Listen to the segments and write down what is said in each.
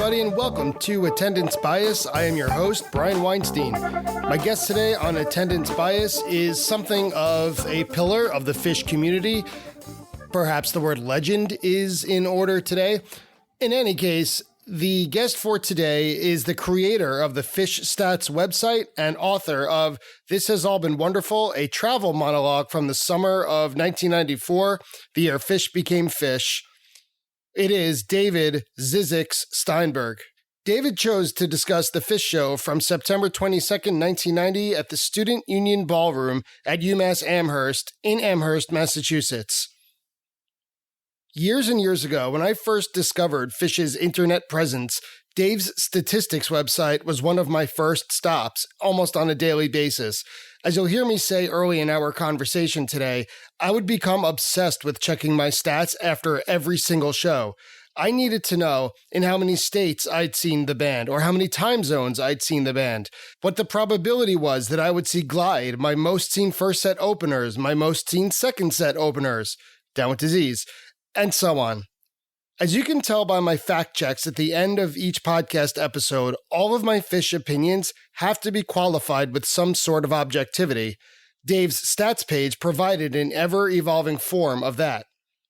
everybody, and welcome to Attendance Bias. I am your host, Brian Weinstein. My guest today on Attendance Bias is something of a pillar of the fish community. Perhaps the word legend is in order today. In any case, the guest for today is the creator of the Fish Stats website and author of This Has All Been Wonderful, a travel monologue from the summer of 1994, the year fish became fish. It is David ZZYZX Steinberg. David chose to discuss the Fish Show from September 22nd, 1990 at the Student Union Ballroom at UMass Amherst in Amherst, Massachusetts. Years and years ago, when I first discovered Fish's internet presence, Dave's statistics website was one of my first stops, almost on a daily basis. As you'll hear me say early in our conversation today, I would become obsessed with checking my stats after every single show. I needed to know in how many states I'd seen the band, or how many time zones I'd seen the band, what the probability was that I would see Glide, my most seen first set openers, my most seen second set openers, down with disease, and so on. As you can tell by my fact checks at the end of each podcast episode, all of my fish opinions have to be qualified with some sort of objectivity. Dave's stats page provided an ever-evolving form of that.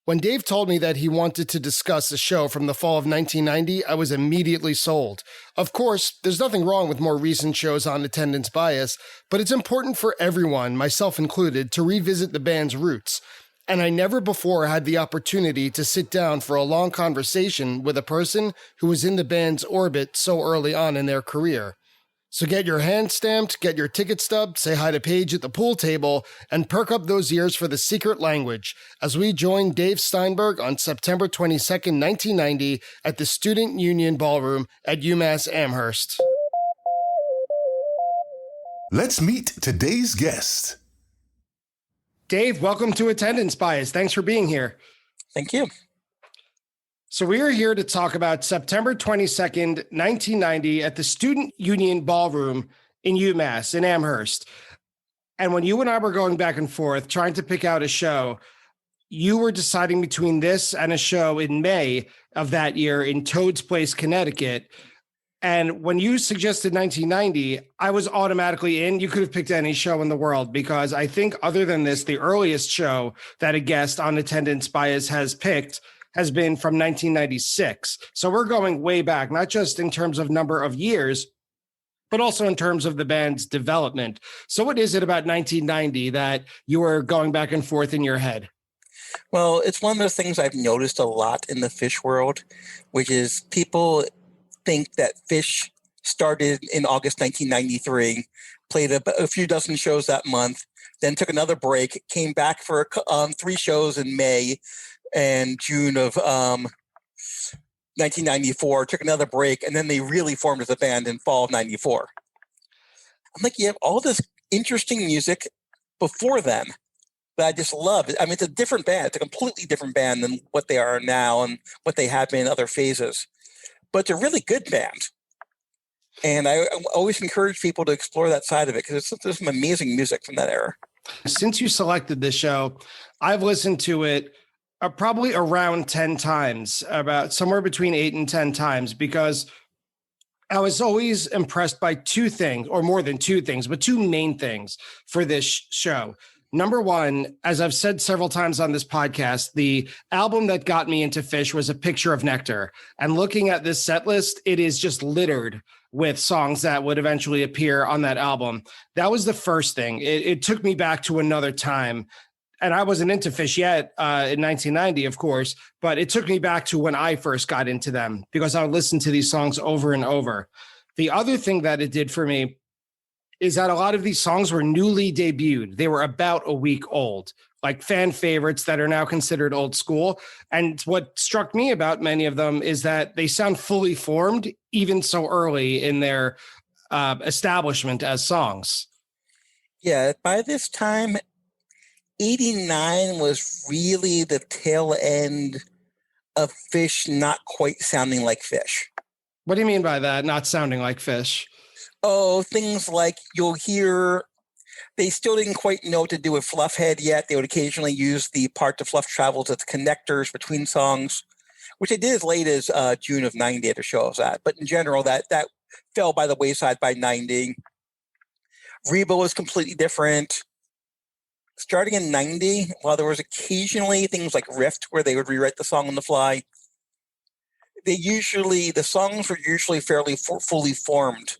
When Dave told me that he wanted to discuss a show from the fall of 1990, I was immediately sold. Of course, there's nothing wrong with more recent shows on Attendance Bias, but it's important for everyone, myself included, to revisit the band's roots. And I never before had the opportunity to sit down for a long conversation with a person who was in the band's orbit so early on in their career. So get your hand stamped, get your ticket stub, say hi to Paige at the pool table, and perk up those ears for the secret language as we join Dave Steinberg on September 22nd, 1990 at the Student Union Ballroom at UMass Amherst. Let's meet today's guest. Dave, welcome to Attendance Bias. Thanks for being here. Thank you. So we are here to talk about September 22nd, 1990 at the Student Union Ballroom in UMass in Amherst. And when you and I were going back and forth trying to pick out a show, you were deciding between this and a show in May of that year in Toad's Place, Connecticut. And when you suggested 1990, I was automatically in. You could have picked any show in the world because I think other than this, the earliest show that a guest on Attendance Bias has picked has been from 1996. So we're going way back, not just in terms of number of years, but also in terms of the band's development. So what is it about 1990 that you were going back and forth in your head? Well, it's one of those things I've noticed a lot in the fish world, which is people think that Fish started in August 1993, played a few dozen shows that month, then took another break, came back for 3 shows in May and June of 1994, took another break, and then they really formed as a band in fall of 94. I'm like, you have all this interesting music before then that I just love. I mean, it's a different band. It's a completely different band than what they are now and what they have been in other phases. But it's a really good band. And I always encourage people to explore that side of it because there's some amazing music from that era. Since you selected this show, I've listened to it probably around 10 times, about somewhere between 8 and 10 times, because I was always impressed by 2 things, or more than 2 things, but 2 main things for this show. Number one, as I've said several times on this podcast, the album that got me into Fish was A Picture of Nectar. And looking at this set list, it is just littered with songs that would eventually appear on that album. That was the first thing. It took me back to another time. And I wasn't into Fish yet in 1990, of course, but it took me back to when I first got into them because I would listen to these songs over and over. The other thing that it did for me is that a lot of these songs were newly debuted. They were about a week old, like fan favorites that are now considered old school. And what struck me about many of them is that they sound fully formed, even so early in their establishment as songs. Yeah, by this time, 89 was really the tail end of Fish not quite sounding like Fish. What do you mean by that, not sounding like Fish? Oh, things like you'll hear, they still didn't quite know what to do with Fluffhead yet. They would occasionally use the part to Fluff travels as connectors between songs, which they did as late as June of 90 at a show I was at. But in general, that fell by the wayside by 90. Reba was completely different. Starting in 90, while there was occasionally things like Rift where they would rewrite the song on the fly, the songs were usually fairly fully formed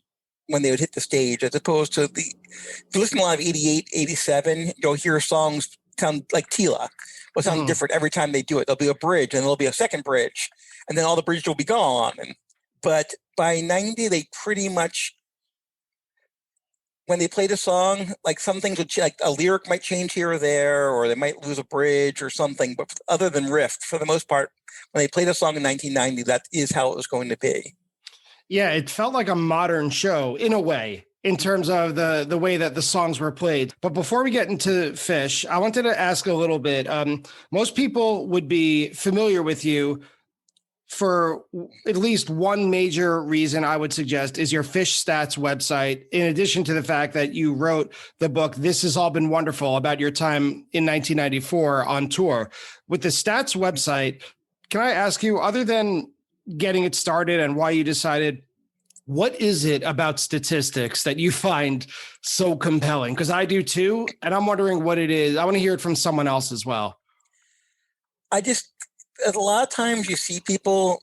when they would hit the stage, as opposed to if you listen to a lot of 88, 87, you'll hear songs sound like Tila will sound different every time they do it. There'll be a bridge and there'll be a second bridge, and then all the bridges will be gone. But by 90, they pretty much, when they played a song, like some things would, like a lyric might change here or there, or they might lose a bridge or something. But other than Rift, for the most part, when they played a song in 1990, that is how it was going to be. Yeah, it felt like a modern show in a way, in terms of the way that the songs were played. But before we get into Fish, I wanted to ask a little bit. Most people would be familiar with you for at least one major reason, I would suggest, is your Fish Stats website, in addition to the fact that you wrote the book, This Has All Been Wonderful, about your time in 1994 on tour. With the Stats website, can I ask you, other than getting it started and why you decided, what is it about statistics that you find so compelling? Because I do too, and I'm wondering what it is. I want to hear it from someone else as well. A lot of times you see people,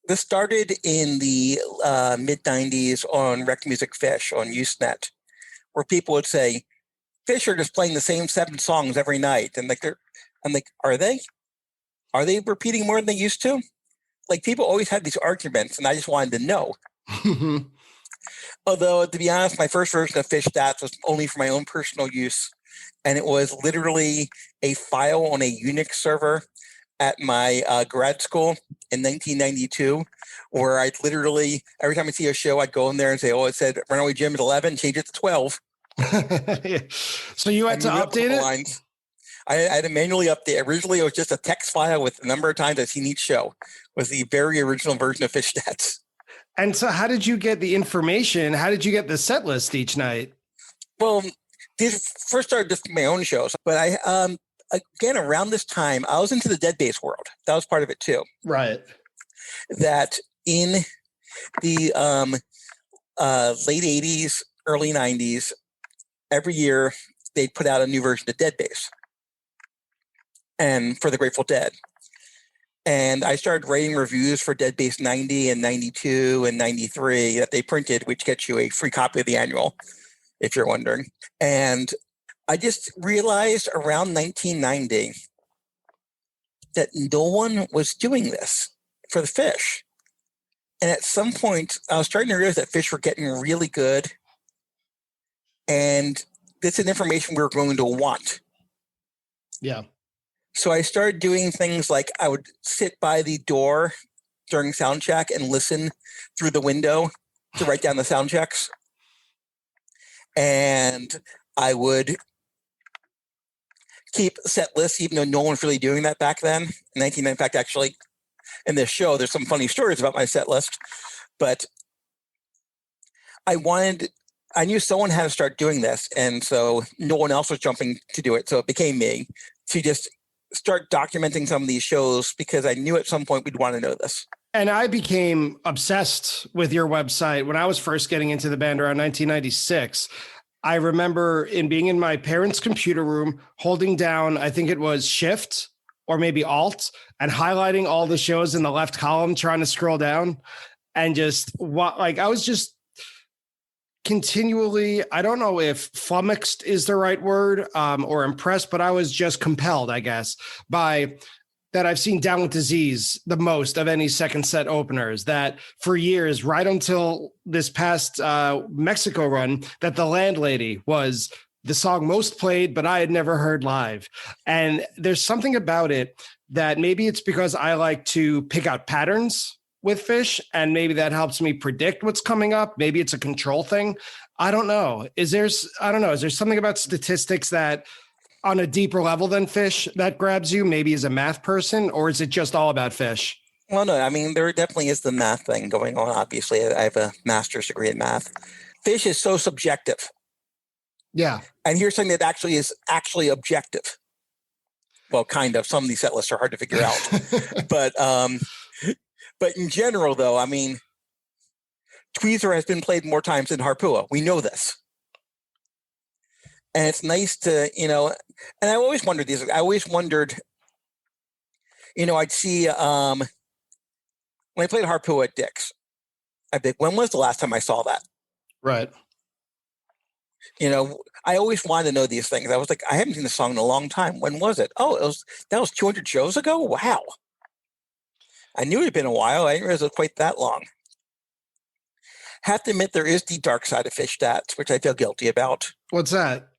this started in the mid-90s on Rec Music Fish on Usenet, where people would say, Fish are just playing the same 7 songs every night. And I'm like, are they? Are they repeating more than they used to? Like, people always had these arguments, and I just wanted to know. Although, to be honest, my first version of Fish Stats was only for my own personal use. And it was literally a file on a Unix server at my grad school in 1992, where I'd literally, every time I see a show, I'd go in there and say, it said Runaway Jim at 11, change it to 12. Yeah. So you had to update it? Lines. I had to manually update. Originally, it was just a text file with the number of times I've seen each show. Was the very original version of Fish Stats. And so how did you get the information? How did you get the set list each night? Well, these first started just my own shows, but again, around this time, I was into the dead bass world. That was part of it too. Right. That in the late 80s, early 90s, every year they'd put out a new version of dead bass, and for the Grateful Dead. And I started writing reviews for Dead Bass 90 and 92 and 93 that they printed, which gets you a free copy of the annual, if you're wondering. And I just realized around 1990 that no one was doing this for the Fish. And at some point, I was starting to realize that Fish were getting really good. And this is information we were going to want. Yeah. So I started doing things like I would sit by the door during sound check and listen through the window to write down the sound checks. And I would keep set lists, even though no one was really doing that back then. In fact, actually, in this show, there's some funny stories about my set list. But I knew someone had to start doing this. And so no one else was jumping to do it. So it became me to just start documenting some of these shows, because I knew at some point we'd want to know this. And I became obsessed with your website when I was first getting into the band around 1996. I remember being in my parents' computer room, holding down, I think it was Shift or maybe Alt, and highlighting all the shows in the left column, trying to scroll down, and I was just continually, I don't know if flummoxed is the right word, or impressed, but I was just compelled, I guess, by that. I've seen Down with Disease the most of any second set openers, that for years, right until this past Mexico run, that The Landlady was the song most played, but I had never heard live. And there's something about it that maybe it's because I like to pick out patterns with Fish, and maybe that helps me predict what's coming up. Maybe it's a control thing. I don't know. Is there something about statistics that on a deeper level than Fish that grabs you, maybe as a math person, or is it just all about Fish? Well, no, I mean, there definitely is the math thing going on. Obviously, I have a master's degree in math. Fish is so subjective. Yeah. And here's something that actually is objective. Well, kind of. Some of these set lists are hard to figure out. But But in general, though, I mean, Tweezer has been played more times than Harpua. We know this. And it's nice to, and I always wondered these. I always wondered, I'd see when I played Harpua at Dick's, I'd think, when was the last time I saw that? Right. I always wanted to know these things. I was like, I haven't seen this song in a long time. When was it? Oh, that was 200 shows ago? Wow. I knew it had been a while. I didn't realize it was quite that long. Have to admit, there is the dark side of Phish stats, which I feel guilty about. What's that?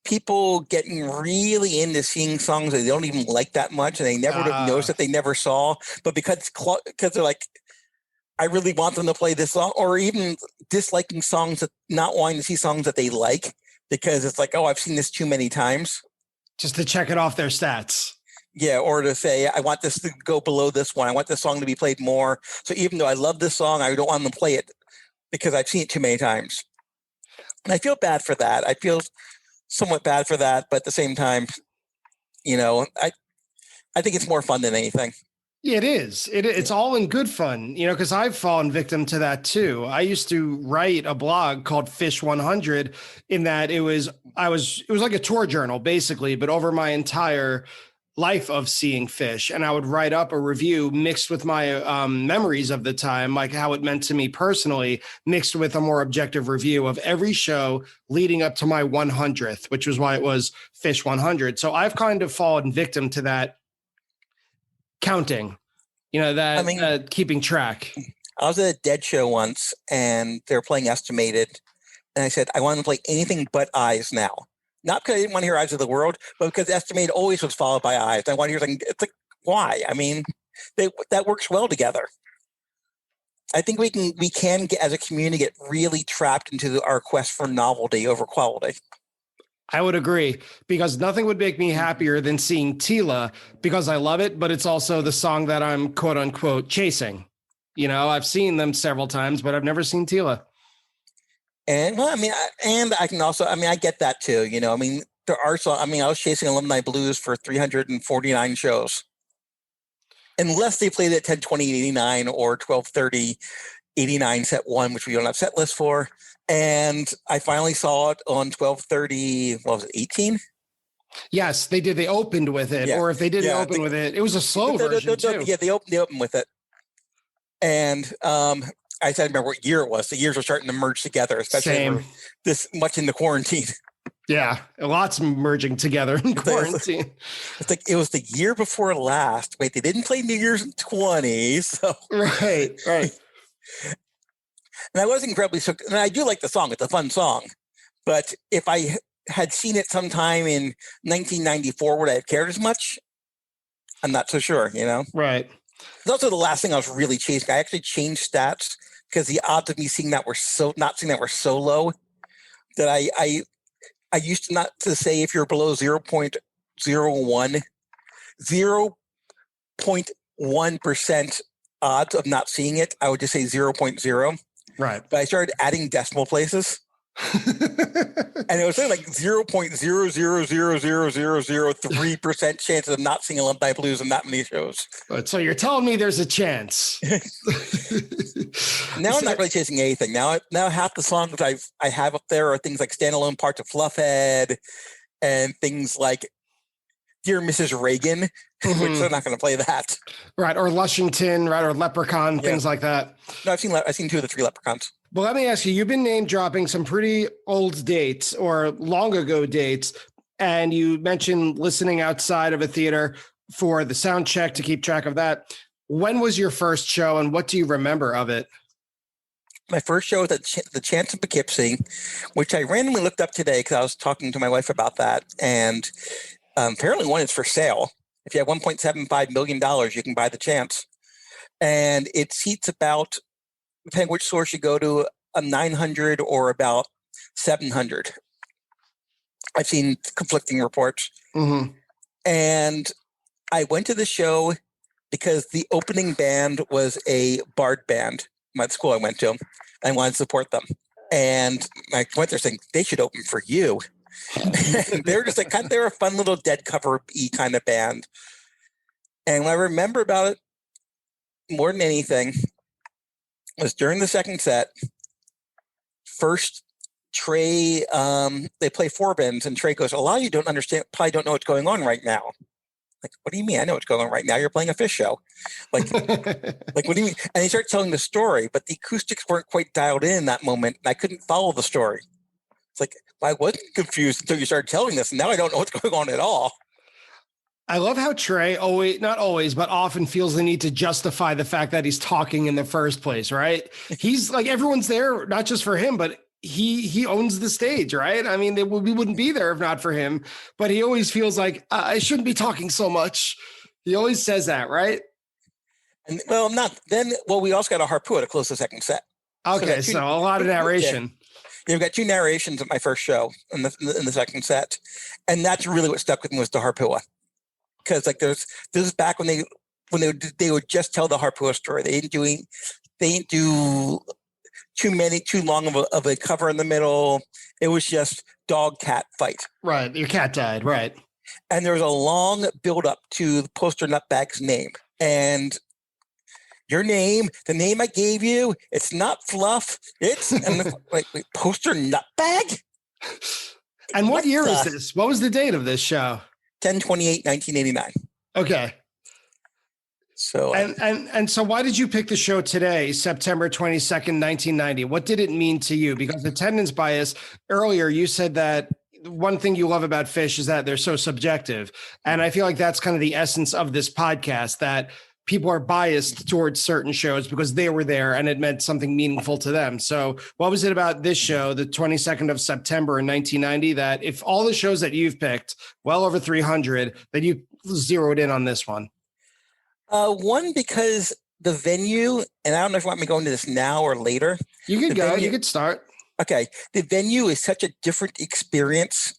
People getting really into seeing songs that they don't even like that much, and they never would have noticed that they never saw. But because they're like, I really want them to play this song, or even disliking songs, not wanting to see songs that they like, because it's like, oh, I've seen this too many times. Just to check it off their stats. Yeah, or to say, I want this to go below this one. I want this song to be played more. So even though I love this song, I don't want them to play it because I've seen it too many times. And I feel bad for that. I feel somewhat bad for that, but at the same time, I think it's more fun than anything. Yeah, it is. It's all in good fun, because I've fallen victim to that too. I used to write a blog called Phish 100 in that it was like a tour journal basically, but over my entire life of seeing Phish, and I would write up a review mixed with my memories of the time, like how it meant to me personally, mixed with a more objective review of every show leading up to my 100th, which was why it was Phish 100. So I've kind of fallen victim to that counting, keeping track. I was at a Dead show once, and they were playing Estimated, and I said, I want to play anything but Eyes now. Not because I didn't want to hear Eyes of the World, but because Estimated always was followed by Eyes. I want to hear something. It's like, why? I mean, that works well together. I think we can get, as a community, get really trapped into our quest for novelty over quality. I would agree, because nothing would make me happier than seeing Tila, because I love it, but it's also the song that I'm quote unquote chasing. I've seen them several times, but I've never seen Tila. And well, I can also, I get that too. There are so, I was chasing Alumni Blues for 349 shows. Unless they played at 10/20/89 or 12/30/89 set 1, which we don't have set lists for. And I finally saw it on 12/30, what was it, 18? Yes, they did. They opened with it. Yeah. Or if they didn't open with it, it was a slow version too. Yeah, they opened with it. And I said, I remember what year it was. The years were starting to merge together, especially this much in the quarantine. Yeah, lots merging together in quarantine. It's like it was the year before last. Wait, they didn't play New Year's in 20, so right. And I was incredibly so. And I do like the song; it's a fun song. But if I had seen it sometime in 1994, would I have cared as much? I'm not so sure. Right. It's also the last thing I was really chasing. I actually changed stats because the odds of me seeing that were so low that I used to not to say if you're below 0.01, 0.1% odds of not seeing it, I would just say 0.0. Right. But I started adding decimal places. And it was like 0.0000003% chances of not seeing Alumni Blues in that many shows. So you're telling me there's a chance. Now I'm not really chasing anything. Now half the songs I have up there are things like standalone parts of Fluffhead and things like Dear Mrs. Reagan, which they're not going to play that. Right, or Lushington, right, or Leprechaun, things like that. No, I've seen 2 of the 3 Leprechauns. Well, let me ask you, you've been name dropping some pretty old dates or long ago dates, and you mentioned listening outside of a theater for the sound check to keep track of that. When was your first show, and what do you remember of it? My first show was at the Chance of Poughkeepsie, which I randomly looked up today because I was talking to my wife about that, and apparently one is for sale. If you have $1.75 million, you can buy the Chance. And it seats about, depending which source you go to, a 900 or about 700. I've seen conflicting reports. Mm-hmm. And I went to the show because the opening band was a bard band. My school I went to, and I wanted to support them. And I went there saying, they should open for you. And they were just like, they were a fun little dead cover-y kind of band. And what I remember about it, more than anything was during the second set. First, Trey, they play four bends, and Trey goes, "A lot of you don't understand, probably don't know what's going on right now." Like, what do you mean? I know what's going on right now. You're playing a Fish show. Like, what do you mean? And he started telling the story, but the acoustics weren't quite dialed in that moment, and I couldn't follow the story. It's like, I wasn't confused until you started telling this, and now I don't know what's going on at all. I love how Trey always, not always, but often feels the need to justify the fact that he's talking in the first place, right? He's like, everyone's there, not just for him, but he owns the stage, right? I mean, we wouldn't be there if not for him, but he always feels like I shouldn't be talking so much. He always says that, right? And well, not then. Well, we also got a harpua to close the second set. Okay, so a lot of narration. Yeah, we've got two narrations at my first show in the second set, and that's really what stuck with me was the harpua. Because like this is back when they would just tell the harpua story. They didn't do too long of a cover in the middle. It was just dog cat fight. Right, your cat died, right? And there was a long build up to the poster nutbag's name, and your name, the name I gave you, it's not fluff. It's like poster nutbag. And what year is this? What was the date of this show? 10/28/1989. Okay. So and so why did you pick the show today, September 22nd, 1990? What did it mean to you? Because attendance bias, earlier you said that one thing you love about Fish is that they're so subjective. And I feel like that's kind of the essence of this podcast, that people are biased towards certain shows because they were there and it meant something meaningful to them. So what was it about this show, the 22nd of September in 1990, that if all the shows that you've picked, well over 300, that you zeroed in on this one? One, because the venue, and I don't know if you want me to go into this now or later. You could go. You could start. Okay. The venue is such a different experience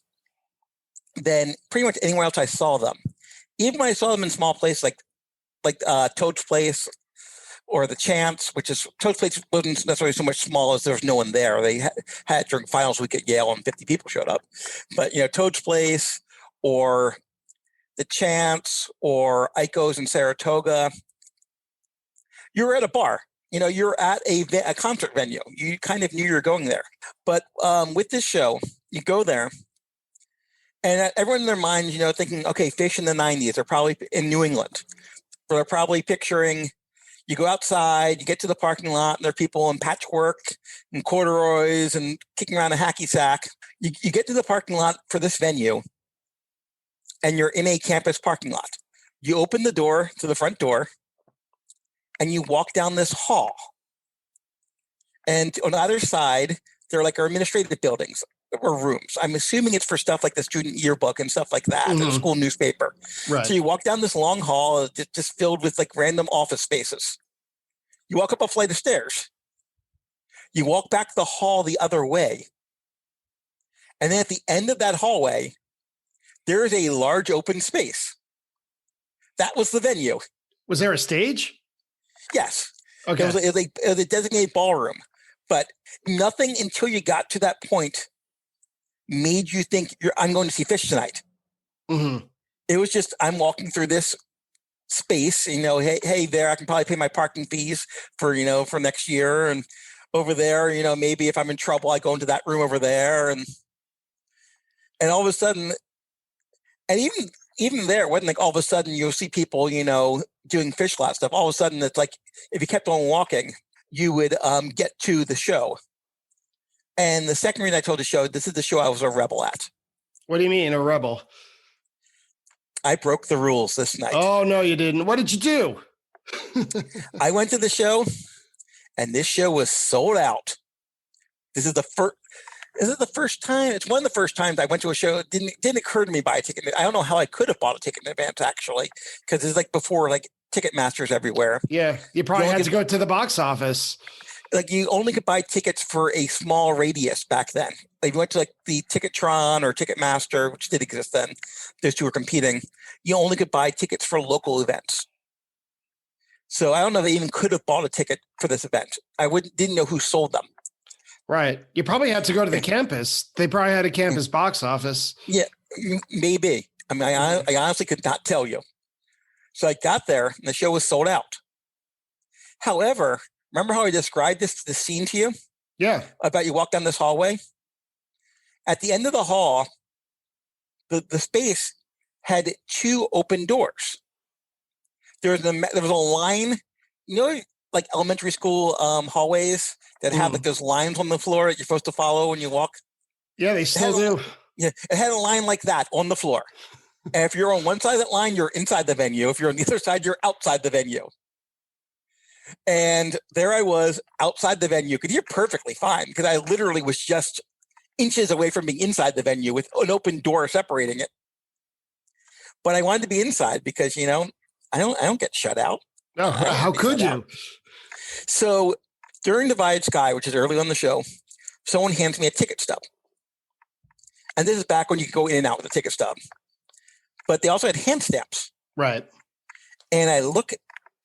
than pretty much anywhere else I saw them. Even when I saw them in small places like Toad's Place or the Chance, which is Toad's Place wasn't necessarily so much small as there was no one there. They had during finals week at Yale and 50 people showed up. But, Toad's Place or the Chance or Iko's in Saratoga, you're at a bar. You're at a concert venue. You kind of knew you were going there. But with this show, you go there, and everyone in their minds, thinking, okay, Fish in the 90s, they're probably in New England. They're probably picturing you go outside, you get to the parking lot, and there are people in patchwork and corduroys and kicking around a hacky sack. You get to the parking lot for this venue, and you're in a campus parking lot. You open the door to the front door, and you walk down this hall. And on either side, there are administrative buildings or rooms. I'm assuming it's for stuff like the student yearbook and stuff like that, or the school newspaper. Right. So you walk down this long hall just filled with random office spaces. You walk up a flight of stairs. You walk back the hall the other way. And then at the end of that hallway, there is a large open space. That was the venue. Was there a stage? Yes. Okay. It was a designated ballroom. But nothing until you got to that point made you think I'm going to see Fish tonight. Mm-hmm. It was just, I'm walking through this space, hey there, I can probably pay my parking fees for next year. And over there, maybe if I'm in trouble, I go into that room over there. And all of a sudden, and even there, it wasn't all of a sudden you'll see people, doing Fish lot stuff. All of a sudden, it's if you kept on walking, you would get to the show. And the second reason I told the show, this is the show I was a rebel at. What do you mean, a rebel? I broke the rules this night. Oh, no, you didn't. What did you do? I went to the show, and this show was sold out. This is the first time? It's one of the first times I went to a show. It didn't occur to me to buy a ticket. I don't know how I could have bought a ticket in advance, actually, because it's before Ticketmasters everywhere. Yeah, you probably had to go to the box office. You only could buy tickets for a small radius back then. You went to the Ticketron or Ticketmaster, which did exist then. Those two were competing. You only could buy tickets for local events. So I don't know if they even could have bought a ticket for this event. I didn't know who sold them. Right. You probably had to go to the campus. They probably had a campus box office. Yeah, maybe. I mean, I honestly could not tell you. So I got there, and the show was sold out. However, remember how I described this scene to you Yeah. about you walk down this hallway? At the end of the hall, the space had two open doors. There was a line, like elementary school hallways that have like those lines on the floor that you're supposed to follow when you walk. Yeah, they still do. Yeah, it had a line like that on the floor. And if you're on one side of that line, you're inside the venue. If you're on the other side, you're outside the venue. And there I was outside the venue. Could hear perfectly fine because I literally was just inches away from being inside the venue with an open door separating it. But I wanted to be inside because, I don't get shut out. No, how could you? So during Divide Sky, which is early on the show, someone hands me a ticket stub. And this is back when you could go in and out with a ticket stub. But they also had hand stamps. Right. And I look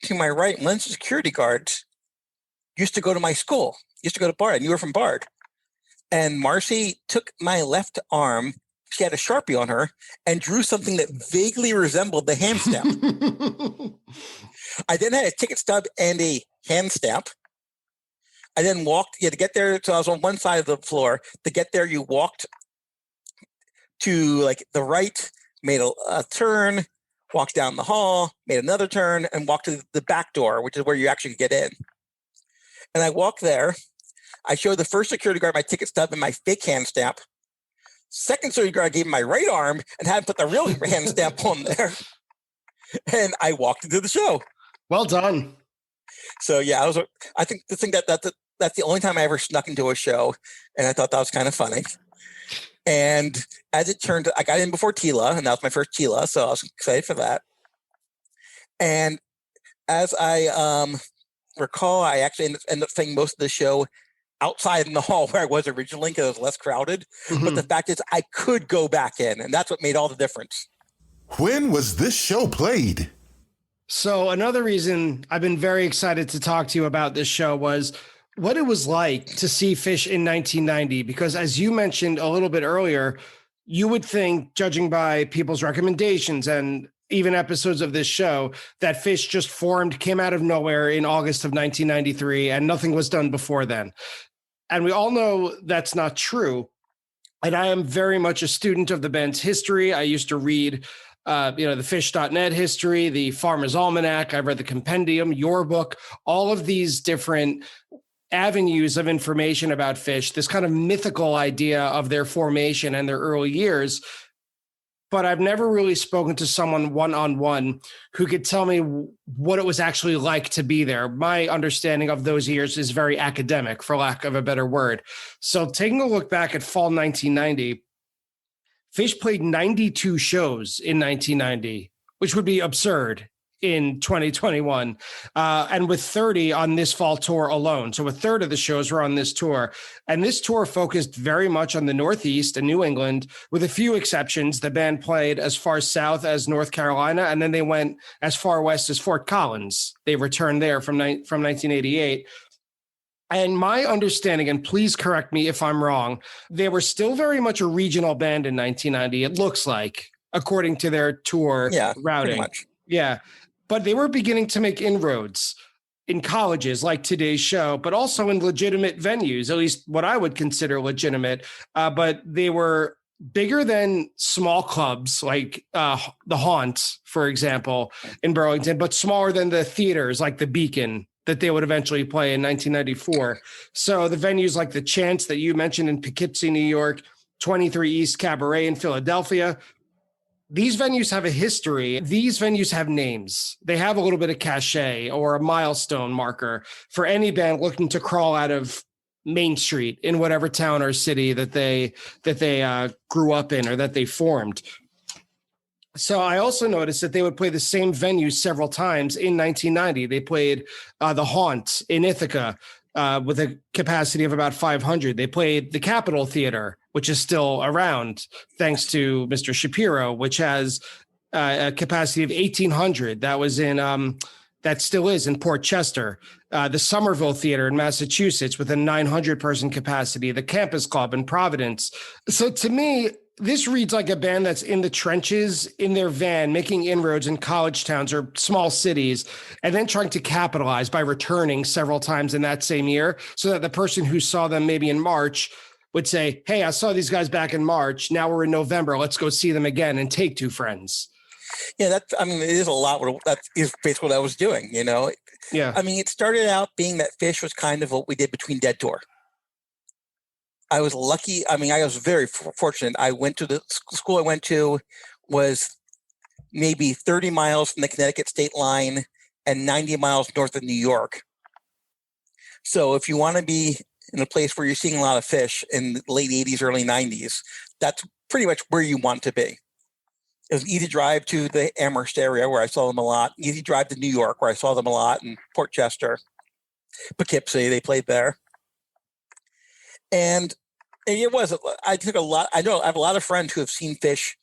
to my right, and one of the security guards used to go to my school, used to go to Bard. I knew her from Bard. And Marcy took my left arm. She had a Sharpie on her and drew something that vaguely resembled the hand stamp. I then had a ticket stub and a hand stamp. I then walked, you had to get there. So I was on one side of the floor. To get there, you walked to like the right, made a turn, walked down the hall, made another turn, and walked to the back door, which is where you actually get in. And I walked there. I showed the first security guard my ticket stub and my fake hand stamp. Second security guard gave him my right arm and had him put the real hand stamp on there. And I walked into the show. Well done. So yeah, I think the thing that's the only time I ever snuck into a show, and I thought that was kind of funny. And as it turned, I got in before Tila, and that was my first Tila, so I was excited for that. And as I recall, I actually ended up saying most of the show outside in the hall where I was originally because it was less crowded. Mm-hmm. But the fact is, I could go back in, and that's what made all the difference. When was this show played? So another reason I've been very excited to talk to you about this show was what it was like to see Phish in 1990, because as you mentioned a little bit earlier, you would think, judging by people's recommendations and even episodes of this show, that Phish just formed, came out of nowhere in August of 1993, and nothing was done before then. And we all know that's not true. And I am very much a student of the band's history. I used to read the Phish.net history, the Farmer's Almanac. I've read the Compendium, your book, all of these different avenues of information about Phish, this kind of mythical idea of their formation and their early years. But I've never really spoken to someone one-on-one who could tell me what it was actually like to be there. My understanding of those years is very academic, for lack of a better word. So taking a look back at fall 1990, Phish played 92 shows in 1990, which would be absurd in 2021, and with 30 on this fall tour alone. So a third of the shows were on this tour. And this tour focused very much on the Northeast and New England, with a few exceptions. The band played as far south as North Carolina, and then they went as far west as Fort Collins. They returned there from 1988. And my understanding, and please correct me if I'm wrong, they were still very much a regional band in 1990, it looks like, according to their tour routing. Pretty much. Yeah. But they were beginning to make inroads in colleges like today's show, but also in legitimate venues, at least what I would consider legitimate. But they were bigger than small clubs like the Haunt, for example, in Burlington, but smaller than the theaters like the Beacon that they would eventually play in 1994. So the venues like the Chance that you mentioned in Poughkeepsie, New York, 23 East Cabaret in Philadelphia, these venues have a history. These venues have names. They have a little bit of cachet or a milestone marker for any band looking to crawl out of Main Street in whatever town or city that they grew up in or that they formed. So I also noticed that they would play the same venues several times in 1990. They played the Haunt in Ithaca with a capacity of about 500. They played the Capitol Theater, which is still around thanks to Mr. Shapiro, which has a capacity of 1,800. That was in, that still is in Port Chester. The Somerville Theater in Massachusetts with a 900 person capacity, the Campus Club in Providence. So to me, this reads like a band that's in the trenches in their van, making inroads in college towns or small cities, and then trying to capitalize by returning several times in that same year so that the person who saw them maybe in March would say, hey, I saw these guys back in March. Now we're in November. Let's go see them again and take two friends. Yeah, it is a lot. That is basically what I was doing, Yeah. I mean, it started out being that Fish was kind of what we did between Dead Tour. I was lucky. I mean, I was very fortunate. I went to the school I went to was maybe 30 miles from the Connecticut state line and 90 miles north of New York. So if you want to be in a place where you're seeing a lot of Fish in the late 80s, early 90s, that's pretty much where you want to be. It was an easy drive to the Amherst area where I saw them a lot. Easy drive to New York where I saw them a lot, and Port Chester, Poughkeepsie, they played there. And it was, I took a lot. I know I have a lot of friends who have seen Fish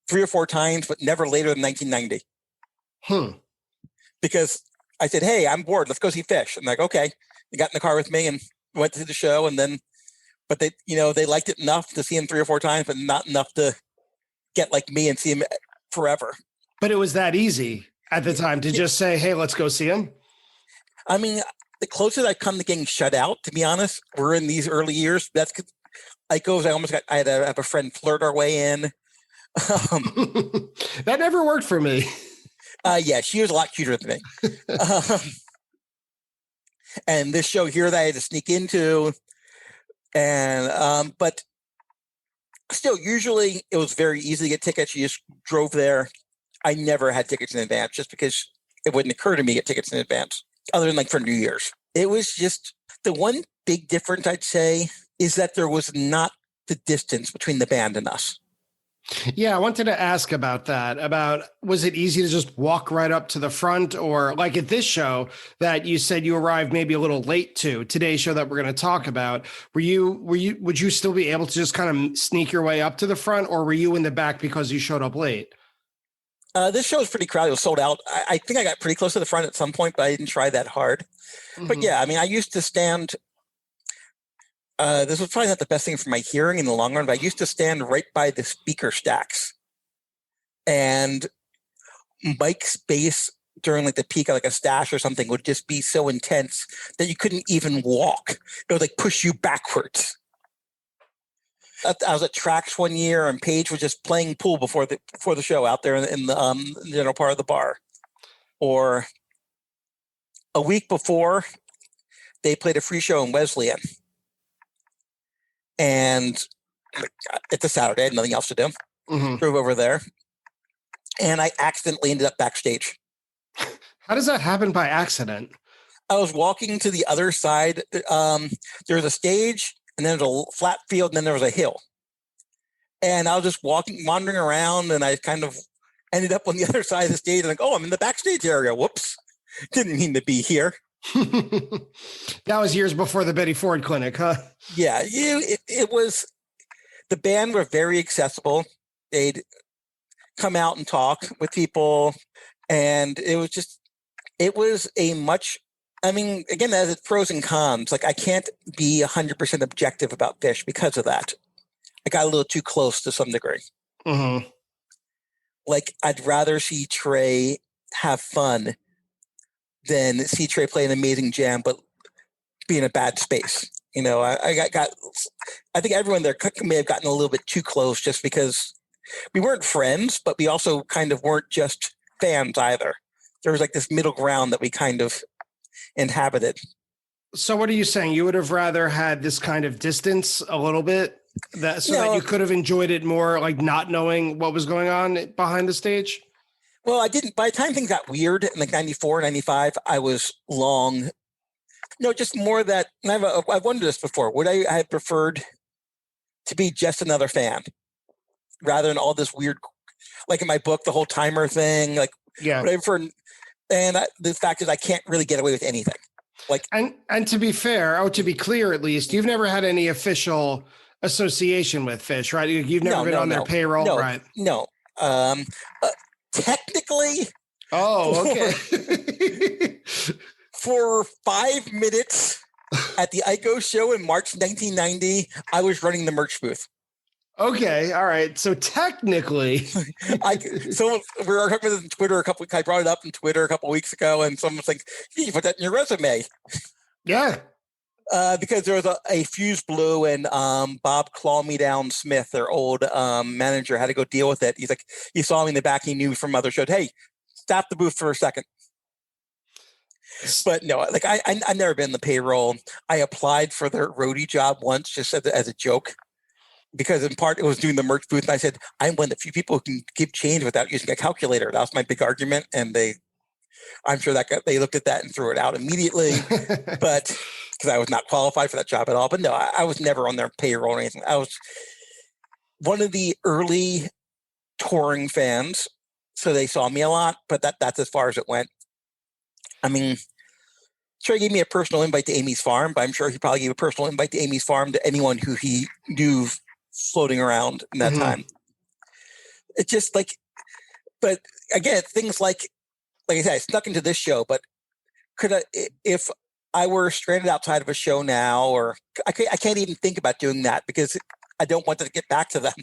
3 or 4 times, but never later than 1990. Because I said, hey, I'm bored. Let's go see Fish. I'm like, okay. They got in the car with me and went to the show. And then, but they, they liked it enough to see him 3 or 4 times, but not enough to get like me and see him forever. But it was that easy at the time to just say, hey, let's go see him. I mean, the closest I've come to getting shut out, to be honest, were in these early years. That's I had to have a friend flirt our way in. That never worked for me. Yeah, she was a lot cuter than me. And this show here that I had to sneak into, and but still, usually it was very easy to get tickets. You just drove there. I never had tickets in advance just because it wouldn't occur to me to get tickets in advance, other than like for New Year's. It was just the one big difference I'd say is that there was not the distance between the band and us. Yeah, I wanted to ask about that. Was it easy to just walk right up to the front, or like at this show that you said you arrived maybe a little late to, today's show that we're going to talk about, would you still be able to just kind of sneak your way up to the front, or were you in the back because you showed up late? This show was pretty crowded. It was sold out. I think I got pretty close to the front at some point, but I didn't try that hard. Mm-hmm. But yeah, I mean, I used to stand. This was probably not the best thing for my hearing in the long run, but I used to stand right by the speaker stacks. And Mike's bass during like the peak of like a stash or something would just be so intense that you couldn't even walk. It would like push you backwards. I was at Trax one year, and Paige was just playing pool before the show out there in the general part of the bar. Or a week before, they played a free show in Wesleyan. And it's a Saturday, I had nothing else to do. Mm-hmm. Drove over there, and I accidentally ended up backstage. How does that happen by accident? I was walking to the other side. There was a stage, and then there was a flat field, and then there was a hill. And I was just wandering around, and I kind of ended up on the other side of the stage. And like, oh, I'm in the backstage area. Whoops. Didn't mean to be here. That was years before the Betty Ford Clinic, huh? Yeah, it was. The band were very accessible. They'd come out and talk with people, and it was a much. I mean, again, that has its pros and cons. Like, I can't be 100% objective about Fish because of that. I got a little too close to some degree. Mm-hmm. Like, I'd rather see Trey have fun than see Trey play an amazing jam, but be in a bad space. I think everyone there may have gotten a little bit too close just because we weren't friends, but we also kind of weren't just fans either. There was like this middle ground that we kind of inhabited. So what are you saying? You would have rather had this kind of distance a little bit that you could have enjoyed it more, like not knowing what was going on behind the stage? Well, I didn't. By the time things got weird in like 94, 95, I was long. No, just more that, and I've wondered this before. Would I have preferred to be just another fan rather than all this weird, like in my book, the whole timer thing, like, yeah. The fact is I can't really get away with anything. Like, and to be fair, to be clear, at least, you've never had any official association with Fish, right? You've never been on their payroll, right? No. Technically. Oh, okay. For 5 minutes at the ICO show in March 1990, I was running the merch booth. Okay, all right. So technically, So we were talking about this on Twitter I brought it up on Twitter a couple of weeks ago, and someone's like, "You put that in your resume." yeah. Because there was a fuse blew, and Bob Claw Me Down Smith, their old manager, had to go deal with it. He's like, he saw me in the back, he knew from other shows, "Hey, stop the booth for a second." But no, like I've never been in the payroll. I applied for the roadie job once, just as a joke, because in part it was doing the merch booth, and I said, I'm one of the few people who can give change without using a calculator. That was my big argument, and I'm sure they looked at that and threw it out immediately, but because I was not qualified for that job at all. But no, I was never on their payroll or anything. I was one of the early touring fans, so they saw me a lot, but that's as far as it went. I mean, sure, he gave me a personal invite to Amy's Farm, but I'm sure he probably gave a personal invite to Amy's Farm to anyone who he knew floating around in that time. It's just like, but again, things like I said, I snuck into this show, but if I were stranded outside of a show now, or I can't even think about doing that because I don't want to get back to them.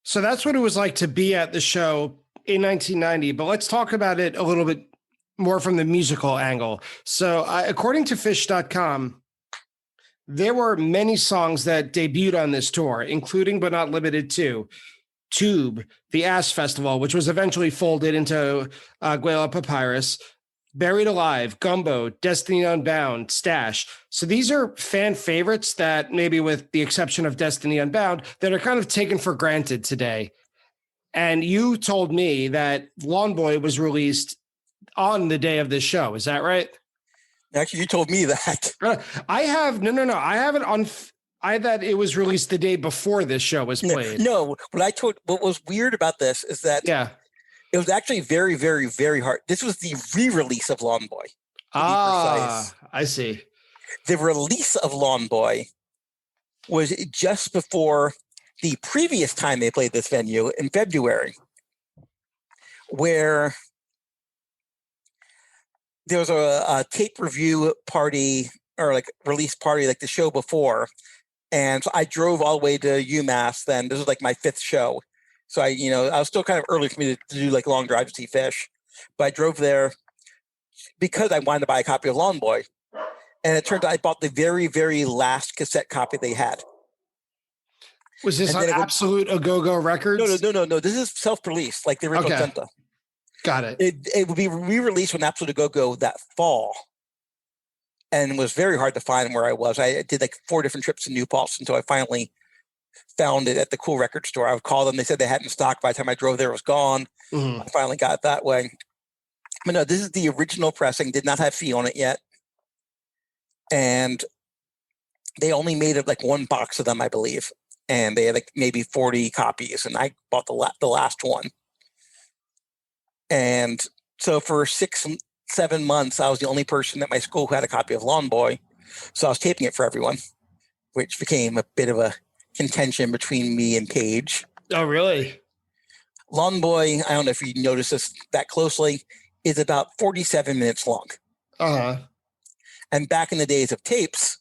So that's what it was like to be at the show in 1990. But let's talk about it a little bit more from the musical angle. So according to Fish.com, there were many songs that debuted on this tour, including but not limited to Tube, The Ass Festival, which was eventually folded into Guela Papyrus, Buried Alive, Gumbo, Destiny Unbound, Stash. So these are fan favorites that, maybe with the exception of Destiny Unbound, that are kind of taken for granted today. And you told me that Lawn Boy was released on the day of this show. Is that right? Actually, you told me that. I have no. I haven't I thought it was released the day before this show was played. No, what was weird about this is that it was actually very, very, very hard. This was the re-release of Lawn Boy. I see. The release of Lawn Boy was just before the previous time they played this venue in February, where there was a tape review party or like release party like the show before. And so I drove all the way to UMass then. This was like my 5th show. So I was still kind of early for me to do like long drives to see Fish. But I drove there because I wanted to buy a copy of Lawn Boy. And it turned out I bought the very, very last cassette copy they had. Was this on Absolute A-Go-Go Records? No. This is self-released, like the original Senta. Got it. It would be re-released on Absolute A-Go-Go that fall. And it was very hard to find where I was. I did like 4 different trips to New Paltz until I finally found it at the cool record store. I would call them. They said they had it in stock. By the time I drove there, it was gone. I finally got it that way. But no, this is the original pressing. Did not have fee on it yet. And they only made it like 1 box of them, I believe. And they had like maybe 40 copies. And I bought the last one. And so for 6-7 months, I was the only person at my school who had a copy of Lawn Boy. So I was taping it for everyone, which became a bit of a contention between me and Paige. Oh, really? Lawn Boy, I don't know if you noticed this that closely, is about 47 minutes long. And back in the days of tapes,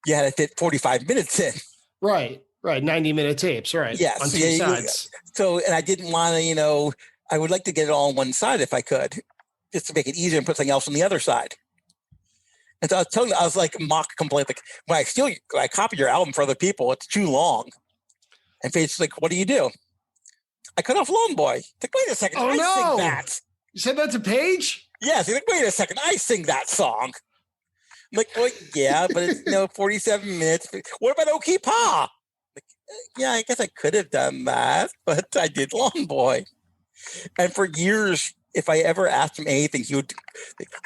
you had to fit 45 minutes in. Right. 90-minute tapes, right. Yes. On 2 sides. So, and I didn't want to, I would like to get it all on one side if I could, just to make it easier and put something else on the other side. And so I was like mock complaint, like, when I copy your album for other people, it's too long. And Faith's like, what do you do? I cut off Lawn Boy. Like, wait a second, I sing that. You said that to Paige? Yes. He's like, wait a second, I sing that song. I'm like, well, yeah, but it's 47 minutes. What about Okie Pa? Like, yeah, I guess I could have done that, but I did Lawn Boy. And for years, if I ever asked him anything, he would.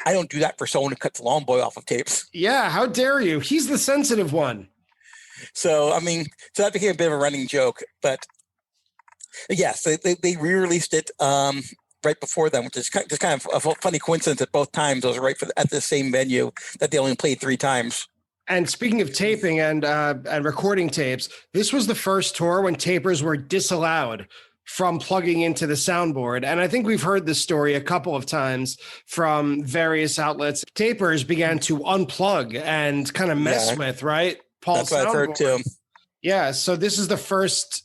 I don't do that for someone who cuts Lawn Boy off of tapes. Yeah, how dare you? He's the sensitive one. So so that became a bit of a running joke. But yes, they re-released it right before them, which is just kind of a funny coincidence that both times I was at the same venue that they only played 3 times. And speaking of taping and recording tapes, this was the first tour when tapers were disallowed from plugging into the soundboard. And I think we've heard this story a couple of times from various outlets. Tapers began to unplug and kind of mess with, right? That's what I've heard too. Yeah, so this is the first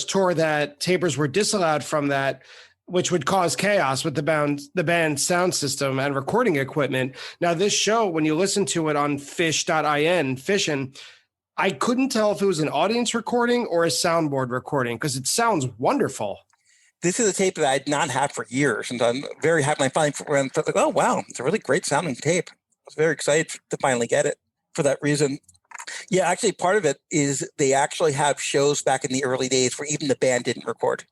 tour that tapers were disallowed from that, which would cause chaos with the band's sound system and recording equipment. Now, this show, when you listen to it on fishin, I couldn't tell if it was an audience recording or a soundboard recording because it sounds wonderful. This is a tape that I did not have for years, and I'm very happy. I finally felt like, oh wow, it's a really great sounding tape. I was very excited to finally get it for that reason. Yeah, actually, part of it is they actually have shows back in the early days where even the band didn't record.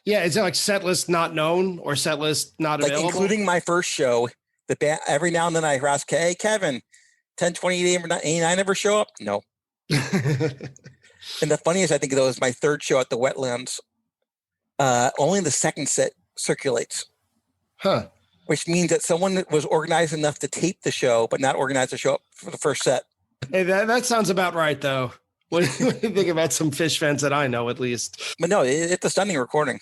Yeah, is it like set list not known or set list not Like available? including my first show, the band every now and then I ask, hey Kevin, 10/28/89 ever show up? No. And the funniest I think though is my third show at the Wetlands. Only the second set circulates. Huh. Which means that someone was organized enough to tape the show, but not organized to show up for the first set. Hey, that sounds about right, though. What do you think about some Fish fans that I know, at least? But no, it's a stunning recording.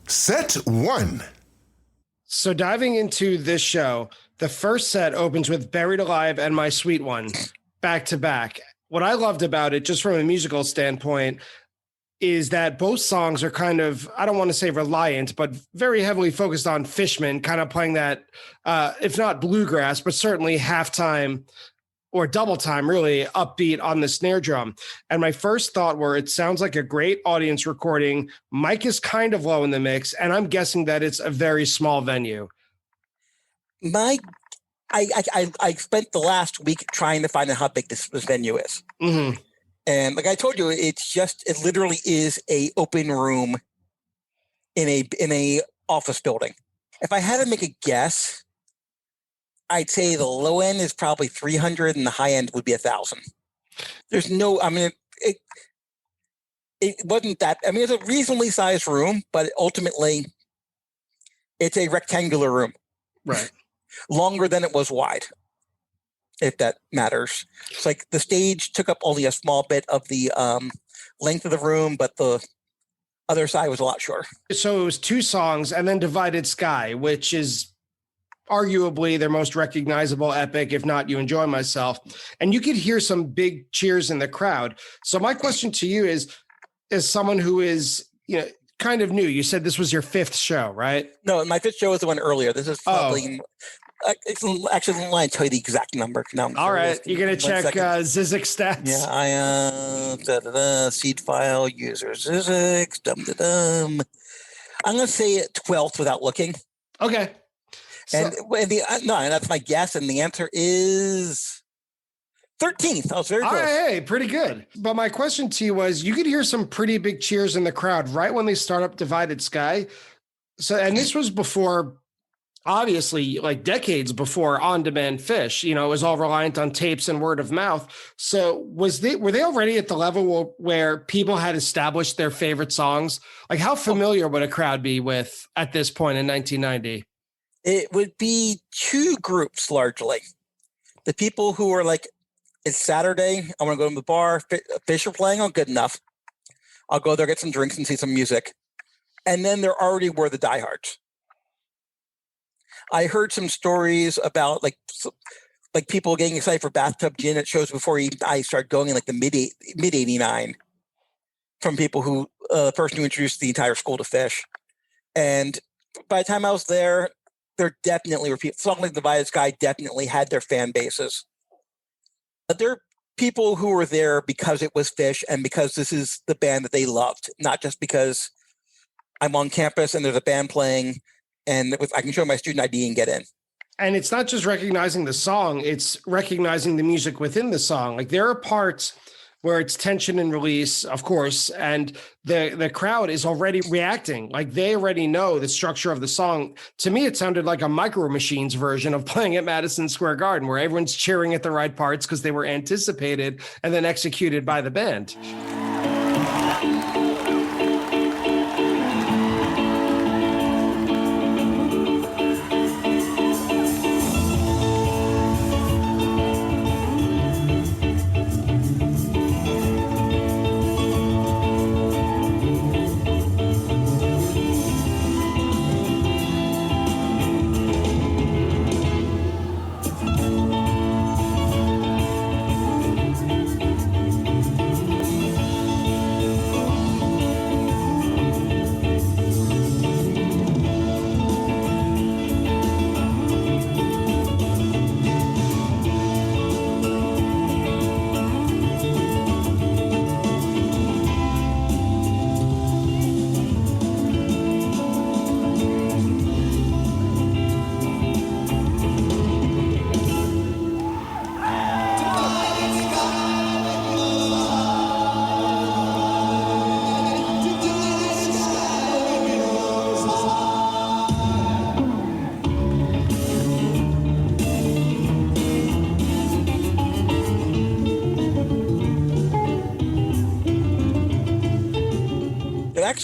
Set 1. So diving into this show, the first set opens with Buried Alive and My Sweet One, back to back. What I loved about it, just from a musical standpoint, is that both songs are kind of, I don't want to say reliant, but very heavily focused on Fishman, kind of playing that, if not bluegrass, but certainly halftime or double time, really upbeat on the snare drum. And my first thought were, it sounds like a great audience recording. Mike is kind of low in the mix, and I'm guessing that it's a very small venue. I spent the last week trying to find out how big this venue is. Mm-hmm. And like I told you, it literally is a open room in a office building. If I had to make a guess, I'd say the low end is probably 300 and the high end would be 1,000. There's no, I mean, it wasn't that, I mean, it's a reasonably sized room, but ultimately it's a rectangular room. Right. Longer than it was wide, if that matters. It's like the stage took up only a small bit of the length of the room, but the other side was a lot shorter. So it was 2 songs and then Divided Sky, which is arguably their most recognizable epic, if not You Enjoy Myself. And you could hear some big cheers in the crowd. So my question to you is, as someone who is, kind of new, you said this was your 5th show, right? No, my 5th show was the one earlier. This is probably... Actually, let me tell you the exact number. No, all right, you're gonna check ZZYZX stats. Yeah, seed file user ZZYZX. I'm gonna say it 12th without looking. Okay, and that's my guess, and the answer is 13th. I was very close. All right, hey, pretty good. But my question to you was, you could hear some pretty big cheers in the crowd right when they start up Divided Sky. So, and this was before. Obviously, like decades before on-demand Fish, it was all reliant on tapes and word of mouth. So were they already at the level where people had established their favorite songs? Like, how familiar would a crowd be with at this point in 1990? It would be 2 groups largely. The people who are like, it's Saturday, I want to go to the bar, Fish are playing, oh, good enough. I'll go there, get some drinks and see some music. And then there already were the diehards. I heard some stories about like people getting excited for Bathtub Gin at shows before I started going in like the mid '89 from people who the person who introduced the entire school to Fish. And by the time I was there definitely were people. Songs like Divided Sky definitely had their fan bases. But there are people who were there because it was Fish and because this is the band that they loved, not just because I'm on campus and there's a band playing. And I can show my student ID and get in. And it's not just recognizing the song, it's recognizing the music within the song. Like there are parts where it's tension and release, of course, and the crowd is already reacting. Like they already know the structure of the song. To me, it sounded like a Micro Machines version of playing at Madison Square Garden, where everyone's cheering at the right parts because they were anticipated and then executed by the band.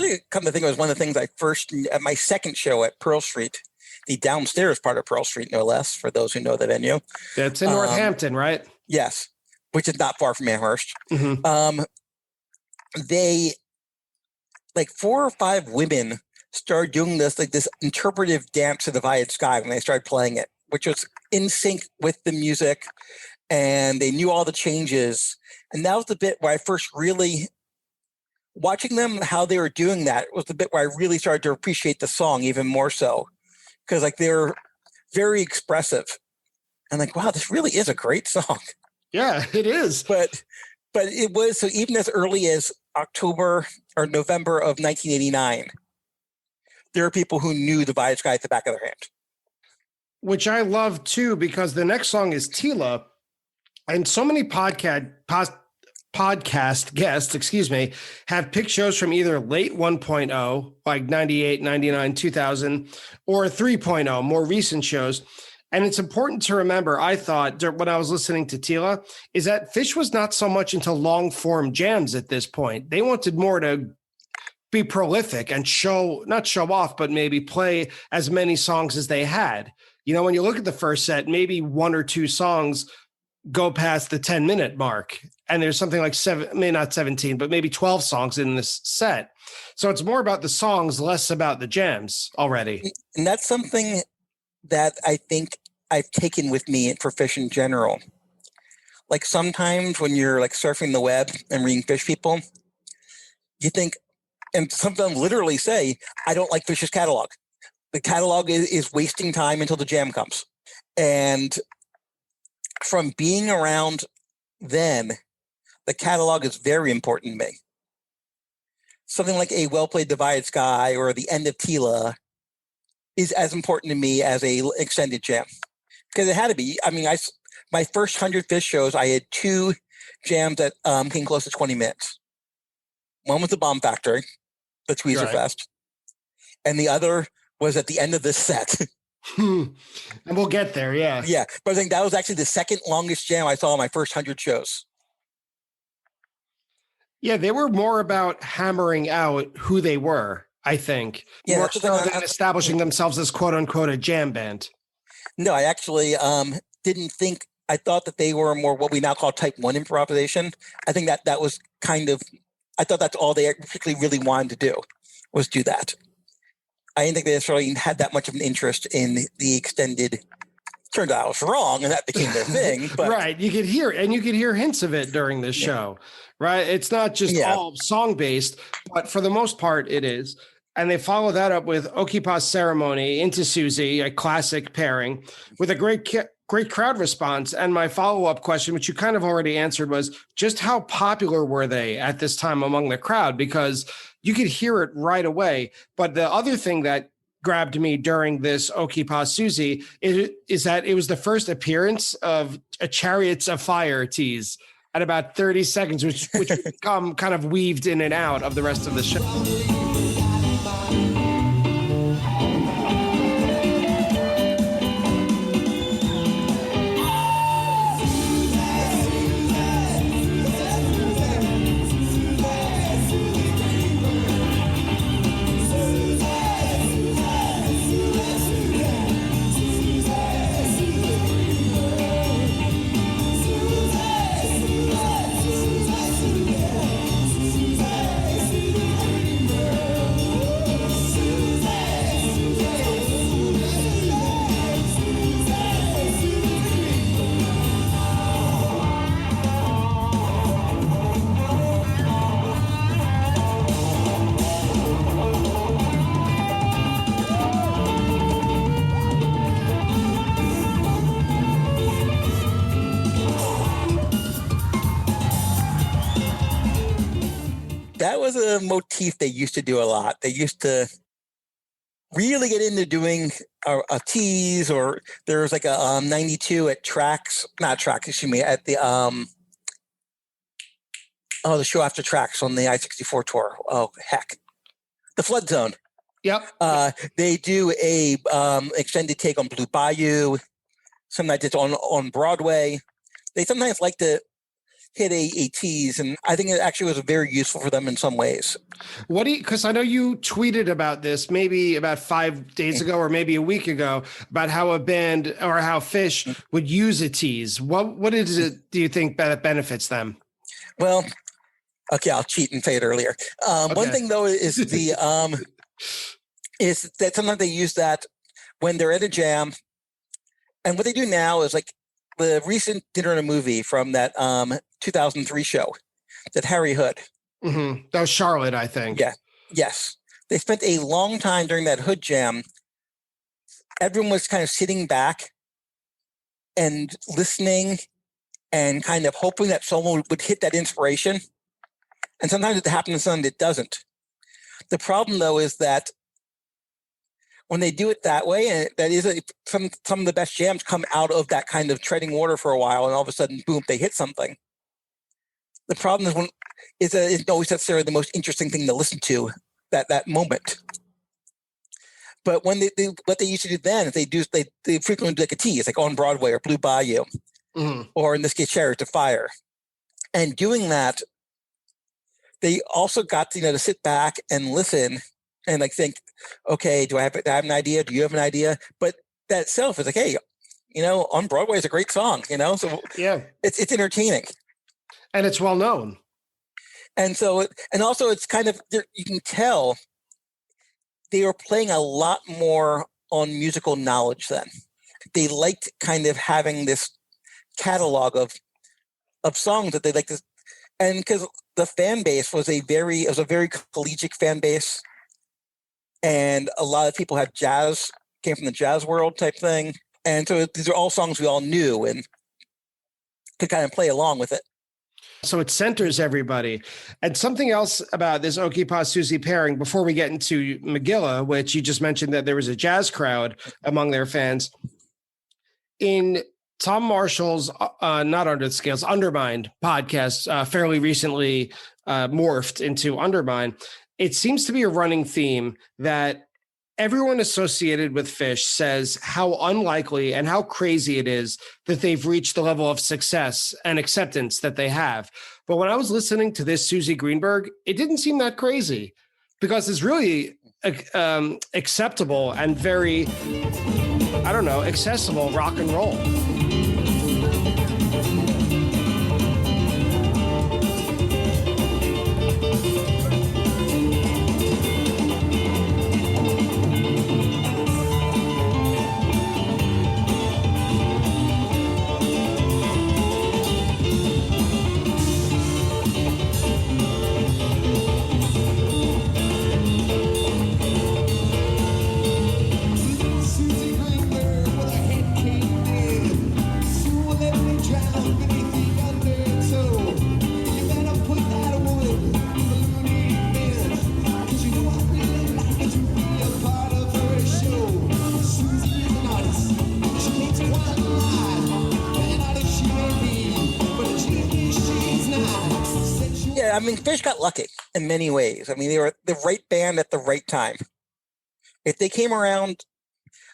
actually, come to think, it was one of the things I first, at my second show at Pearl Street, the downstairs part of Pearl Street, no less, for those who know the venue. That's in Northampton, right? Yes, which is not far from Amherst. Mm-hmm. They, like 4 or 5 women started doing this, like this interpretive dance to the Divided Sky when they started playing it, which was in sync with the music, and they knew all the changes. And that was the bit where I first really, watching them, how they were doing that was the bit where I really started to appreciate the song even more so. Because like they're very expressive. And like, wow, this really is a great song. Yeah, it is. But it was, so even as early as October or November of 1989, there are people who knew the Divided Sky at the back of their hand. Which I love too, because the next song is Tila. And so many podcast guests, have picked shows from either late 1.0, like 98, 99, 2000, or 3.0, more recent shows. And it's important to remember, I thought, when I was listening to Tila, is that Phish was not so much into long-form jams at this point. They wanted more to be prolific and not show off, but maybe play as many songs as they had. You know, when you look at the first set, maybe 1 or 2 songs go past the 10-minute mark. And there's something like not 17, but maybe 12 songs in this set. So it's more about the songs, less about the jams already. And that's something that I think I've taken with me for Phish in general. Like sometimes when you're like surfing the web and reading Phish people, you think, and some of them literally say, I don't like Phish's catalog. The catalog is wasting time until the jam comes. And from being around then, the catalog is very important to me. Something like a well-played Divided Sky or the end of Tila is as important to me as a extended jam. Because it had to be. I mean, my first 100 Phish shows, I had 2 jams that came close to 20 minutes. One was the Bomb Factory, the Tweezer Right. Fest, and the other was at the end of this set. And we'll get there, yeah. Yeah, but I think that was actually the second longest jam I saw in my first 100 shows. Yeah, they were more about hammering out who they were, I think. Yeah, more that's the so thing. than establishing themselves as quote unquote a jam band. No, I actually didn't think. I thought that they were more what we now call type 1 improvisation. I think that was kind of. I thought that's all they particularly really wanted to do, was do that. I didn't think they necessarily had that much of an interest in the extended. Turned out I was wrong, and that became their thing. But Right, you could hear hints of it during this show. Right, it's not just all song based, but for the most part, it is. And they follow that up with Okipa's Ceremony, Into Susie, a classic pairing, with a great crowd response. And my follow-up question, which you kind of already answered, was just how popular were they at this time among the crowd? Because you could hear it right away. But the other thing that grabbed me during this Okipa Susie is that it was the first appearance of a Chariots of Fire tease at about 30 seconds, which would become kind of weaved in and out of the rest of the show. that was a motif they used to do a lot. They used to really get into doing a tease, or there was like a 92 at at the the show after Tracks on the I-64 tour. Oh heck, the Flood Zone. Yep. They do a extended take on Blue Bayou. Sometimes it's on Broadway. They sometimes like to hit a tease, and I think it actually was very useful for them in some ways. Because I know you tweeted about this maybe about 5 days ago or maybe a week ago about how a band or how Fish would use a tease. What is it do you think that benefits them? Well, okay, I'll cheat and say it earlier. One thing though is is that sometimes they use that when they're at a jam, and what they do now is like the recent Dinner and a Movie from that 2003 show, that Harry Hood. Mm-hmm. That was Charlotte, I think. Yeah. Yes. They spent a long time during that Hood jam. Everyone was kind of sitting back and listening and kind of hoping that someone would hit that inspiration. And sometimes it happens and sometimes it doesn't. The problem, though, is that when they do it that way, and that is some of the best jams come out of that kind of treading water for a while, and all of a sudden, boom, they hit something. The problem is that it's always necessarily the most interesting thing to listen to that moment. But when what they used to do then is they frequently do like a tease, like On Broadway or Blue Bayou, or in this case, Chariots of Fire. And doing that, they also got to sit back and listen and like think, okay, do I have an idea? Do you have an idea? But that itself is like, hey, On Broadway is a great song, so yeah, it's entertaining. And it's well known. And so, and also it's kind of, you can tell they were playing a lot more on musical knowledge then. They liked kind of having this catalog of songs that they liked to, and because the fan base was a very collegiate fan base. And a lot of people came from the jazz world type thing. And so these are all songs we all knew and could kind of play along with it. So it centers everybody. And something else about this Okie Pa Susie pairing before we get into Megillah, which you just mentioned that there was a jazz crowd among their fans. In Tom Marshall's not Under the Scales, Undermined podcast, fairly recently morphed into Undermine, it seems to be a running theme that everyone associated with Fish says how unlikely and how crazy it is that they've reached the level of success and acceptance that they have. But when I was listening to this Susie Greenberg, it didn't seem that crazy because it's really acceptable and very, accessible rock and roll. I mean, Fish got lucky in many ways. I mean, they were the right band at the right time. If they came around,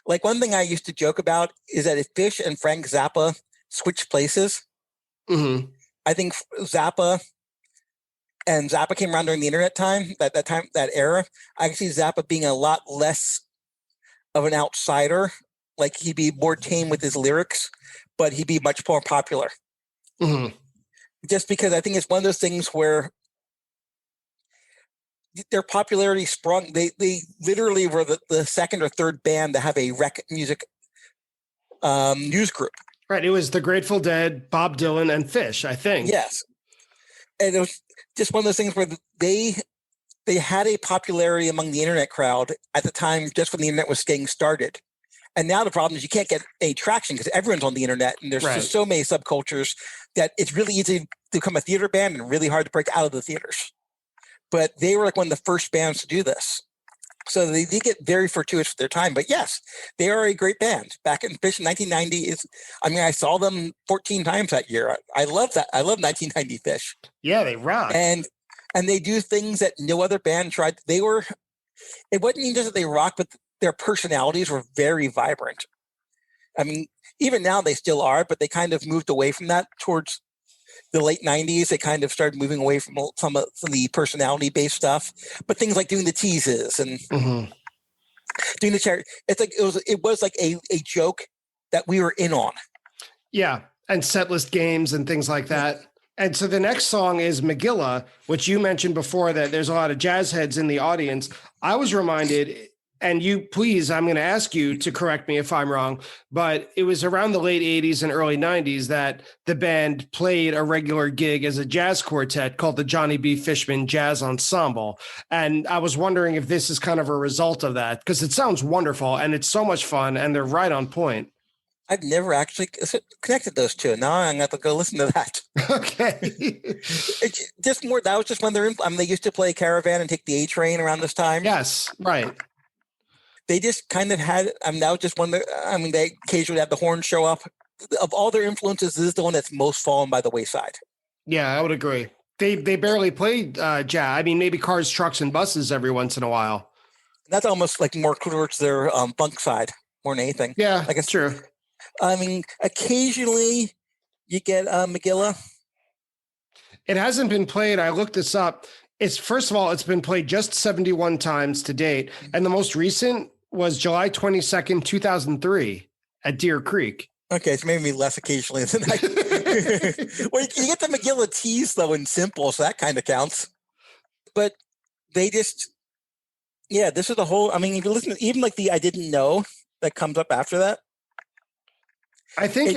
like one thing I used to joke about is that if Fish and Frank Zappa switched places, I think Zappa came around during the internet time, that era. I can see Zappa being a lot less of an outsider. Like he'd be more tame with his lyrics, but he'd be much more popular. Just because I think it's one of those things where their popularity sprung. They literally were the second or third band to have a rec music news group. Right. It was the Grateful Dead, Bob Dylan, and Fish, I think. Yes. And it was just one of those things where they had a popularity among the internet crowd at the time, just when the internet was getting started. And now the problem is you can't get any traction because everyone's on the internet and there's just so many subcultures that it's really easy to become a theater band and really hard to break out of the theaters. But they were like one of the first bands to do this. So they did get very fortuitous with their time. But yes, they are a great band. Back in Fish in 1990 I saw them 14 times that year. I love that. I love 1990 Fish. Yeah, they rock. And they do things that no other band tried. It wasn't even just that they rock, but their personalities were very vibrant. I mean, even now they still are, but they kind of moved away from that towards the late 90s, they kind of started moving away from some of the personality-based stuff. But things like doing the teases and doing the charity, it was like a joke that we were in on. Yeah, and set list games and things like that. And so the next song is Megillah, which you mentioned before that there's a lot of jazz heads in the audience. I was reminded, and you please, I'm going to ask you to correct me if I'm wrong, but it was around the late 80s and early 90s that the band played a regular gig as a jazz quartet called the Johnny B. Fishman Jazz Ensemble. And I was wondering if this is kind of a result of that, because it sounds wonderful and it's so much fun and they're right on point. I've never actually connected those two. Now I'm going to have to go listen to that. Okay. That was just when they used to play Caravan and take the A Train around this time. Yes, right. They just kind of had, that was just they occasionally have the horns show up. Of all their influences, this is the one that's most fallen by the wayside. Yeah, I would agree. They barely played jazz. I mean, maybe Cars, Trucks, and Buses every once in a while. That's almost like more towards their funk side more than anything. Yeah, I guess true. I mean, occasionally you get Megillah. It hasn't been played. I looked this up. First of all, it's been played just 71 times to date. And the most recent was July 22nd, 2003 at Deer Creek. Okay, so maybe less occasionally than I. Well, you get the Megillah tease, though, in Simple, so that kind of counts. But they just, this is the whole, if you listen to even like the I Didn't Know that comes up after that. I think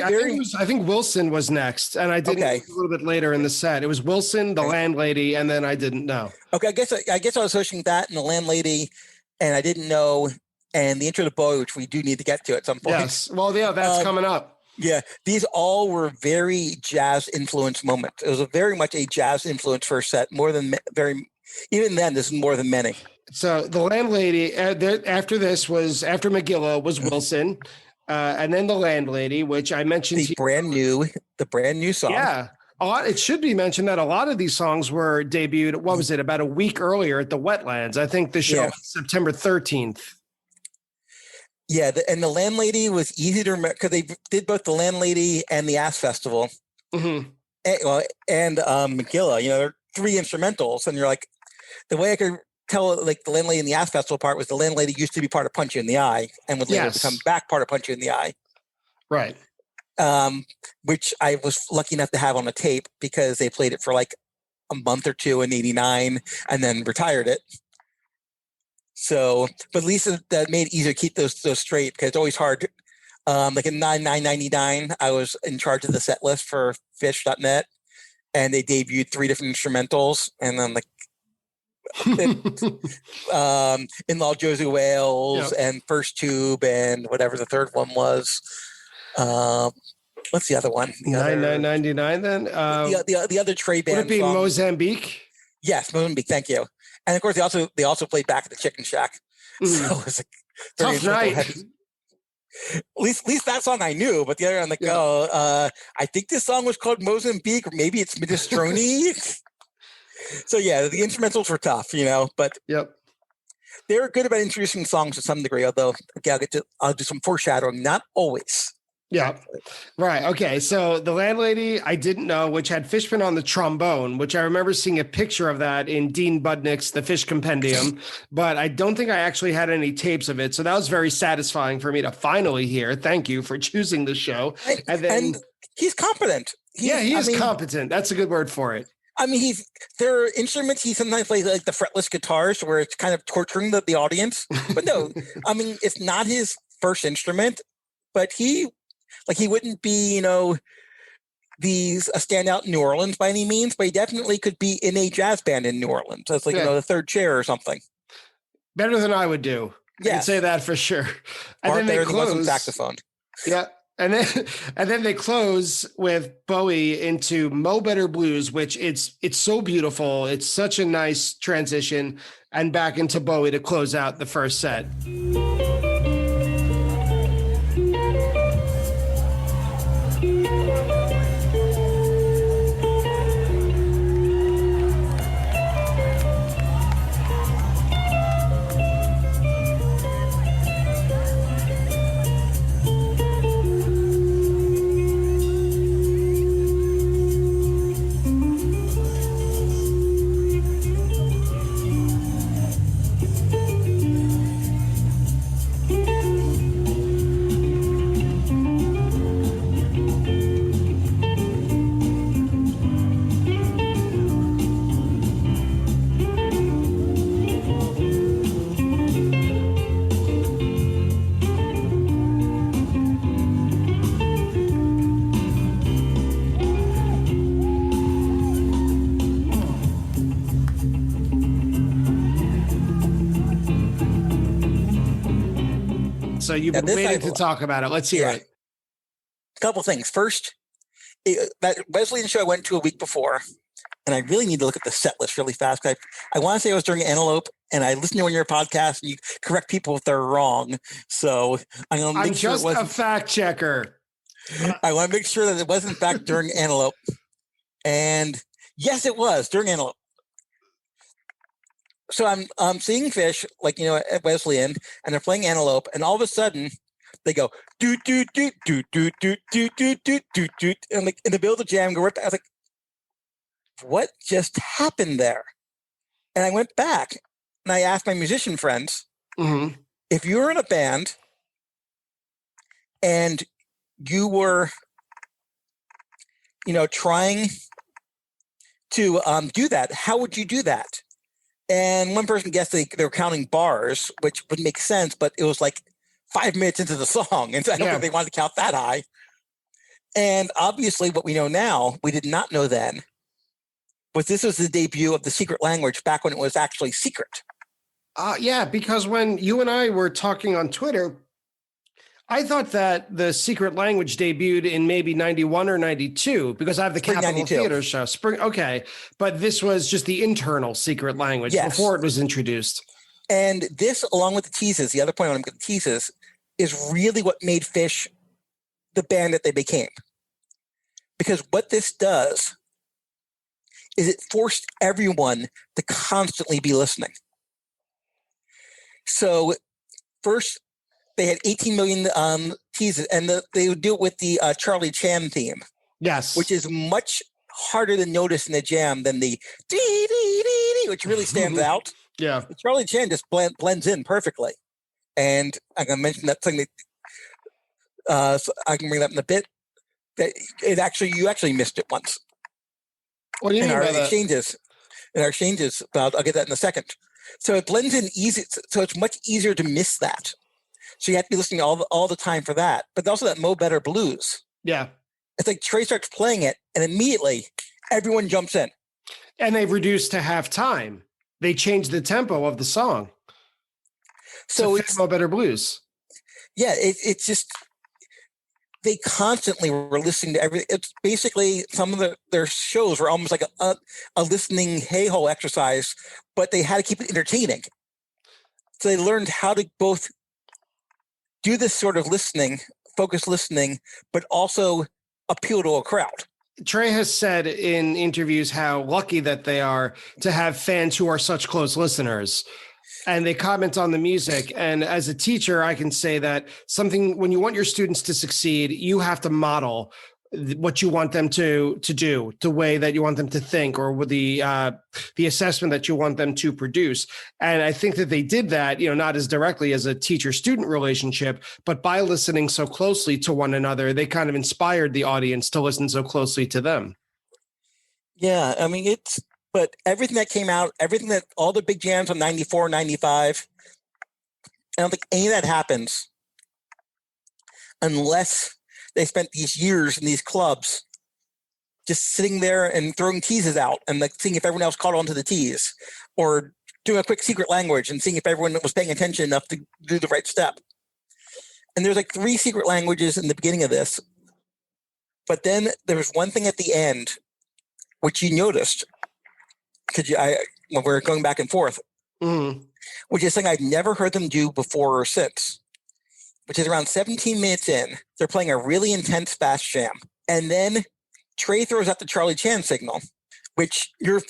Wilson was next, and I did a little bit later in the set. It was Wilson, the landlady, and then I Didn't Know. Okay, I guess I was searching that and the landlady, and I Didn't Know, and the intro to Bowie, which we do need to get to at some point. Yes, well, that's coming up. Yeah, these all were very jazz influenced moments. It was very much a jazz influenced first set, even then, this is more than many. So the landlady after Megillah was Wilson. And then the landlady, which I mentioned, the brand new song. Yeah, it should be mentioned that a lot of these songs were debuted. What was it? About a week earlier at the Wetlands. I think the show was September 13th. Yeah, and the landlady was easy to remember because they did both the landlady and the Ass Festival. Mm-hmm. And Megillah. They're three instrumentals, and you're like, the way I could tell, like, the landlady in the Ass Festival part was the landlady used to be part of Punch You in the Eye and would later become back part of Punch You in the Eye. Right. Which I was lucky enough to have on a tape because they played it for like a month or two in '89 and then retired it. So, but at least that made it easier to keep those straight because it's always hard. Like in 999, I was in charge of the set list for Fish.net and they debuted 3 different instrumentals and then like, In-Law Josie Wales and First Tube and whatever the third one was. What's the other one? 9999 then? The other Trey band. Would it be song. Mozambique? Yes, Mozambique. Thank you. And of course, they also played Back at the Chicken Shack. So it was a tough night. At least that song I knew, but the other one, I think this song was called Mozambique, or maybe it's Minestrone. So yeah, the instrumentals were tough, but they were good about introducing songs to some degree. Although, I'll do some foreshadowing. Not always. Yeah, right. Okay, so the landlady I Didn't Know, which had Fishman on the trombone, which I remember seeing a picture of that in Dean Budnick's The Fish Compendium, but I don't think I actually had any tapes of it. So that was very satisfying for me to finally hear. Thank you for choosing the show. And he's competent. He is competent. That's a good word for it. There are instruments he sometimes plays like the fretless guitars where it's kind of torturing the audience. But no, it's not his first instrument, but he wouldn't be, a standout in New Orleans by any means, but he definitely could be in a jazz band in New Orleans. So it's like, the third chair or something. Better than I would do. Yeah. I can say that for sure. And then they close saxophone. Yeah. And then they close with Bowie into Mo Better Blues, which it's so beautiful. It's such a nice transition, and back into Bowie to close out the first set. So you've Yeah, been waiting to talk about it. Let's hear it. A couple things. First, that Wesleyan show I went to a week before, and I really need to look at the set list really fast. I want to say it was during Antelope, and I listened to one of your podcasts, and you correct people if they're wrong. So I'm just a fact checker. I want to make sure that it wasn't back during Antelope. And yes, it was during Antelope. So I'm seeing Fish, like, at Wesleyan, and they're playing Antelope, and all of a sudden they go do do do do do do do do do do do, and like in the middle of the jam, go right back. I was like, what just happened there? And I went back and I asked my musician friends, if you were in a band and you were, trying to do that, how would you do that? And one person guessed they were counting bars, which would make sense, but it was like 5 minutes into the song, and so I don't think they wanted to count that high. And obviously, what we know now, we did not know then, but this was the debut of the secret language back when it was actually secret. Yeah, because when you and I were talking on Twitter, I thought that the secret language debuted in maybe 91 or 92 because I have the Capitol 92. Theater show. Spring, okay. But this was just the internal secret language before it was introduced. And this, along with the teases, the other point I'm going to teases, is really what made Fish the band that they became. Because what this does is it forced everyone to constantly be listening. So first, they had 18 million teases, and they would do it with the Charlie Chan theme. Yes. Which is much harder to notice in the jam than the dee-dee-dee-dee, which really stands out. Yeah. The Charlie Chan just blends in perfectly. And I'm going to mention that thing that so I can bring that in a bit. That you actually missed it once. What do you mean by that? In our exchanges, I'll get that in a second. So it blends in easy, so it's much easier to miss that. So you have to be listening all the time for that. But also that Mo Better Blues. Yeah. It's like Trey starts playing it, and immediately everyone jumps in. And they've reduced to half time. They changed the tempo of the song. So it's Mo Better Blues. Yeah, it's just they constantly were listening to everything. It's basically some of their shows were almost like a listening hey-ho exercise, but they had to keep it entertaining. So they learned how to both do this sort of listening, focused listening, but also appeal to a crowd. Trey has said in interviews how lucky that they are to have fans who are such close listeners. And they comment on the music. And as a teacher, I can say that when you want your students to succeed, you have to model what you want them to do, the way that you want them to think, or with the assessment that you want them to produce. And I think that they did that, not as directly as a teacher-student relationship, but by listening so closely to one another, they kind of inspired the audience to listen so closely to them. Yeah, I mean, but everything that came out, all the big jams on 94, 95, I don't think any of that happens unless they spent these years in these clubs just sitting there and throwing teases out and like seeing if everyone else caught on to the tease, or doing a quick secret language and seeing if everyone was paying attention enough to do the right step. And there's like 3 secret languages in the beginning of this. But then there was one thing at the end, which you noticed, because when we're going back and forth, which is something I've never heard them do before or since, which is around 17 minutes in, they're playing a really intense fast jam. And then Trey throws out the Charlie Chan signal, which you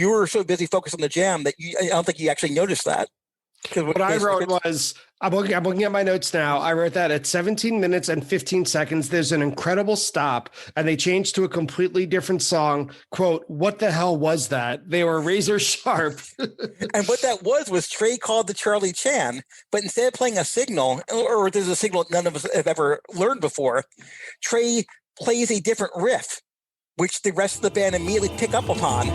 were so busy focused on the jam that I don't think you actually noticed that. What I wrote was, I'm looking at my notes now. I wrote that at 17 minutes and 15 seconds, there's an incredible stop, and they changed to a completely different song. Quote, what the hell was that? They were razor sharp. And what that was Trey called the Charlie Chan, but instead of playing a signal, or there's a signal none of us have ever learned before, Trey plays a different riff, which the rest of the band immediately pick up upon.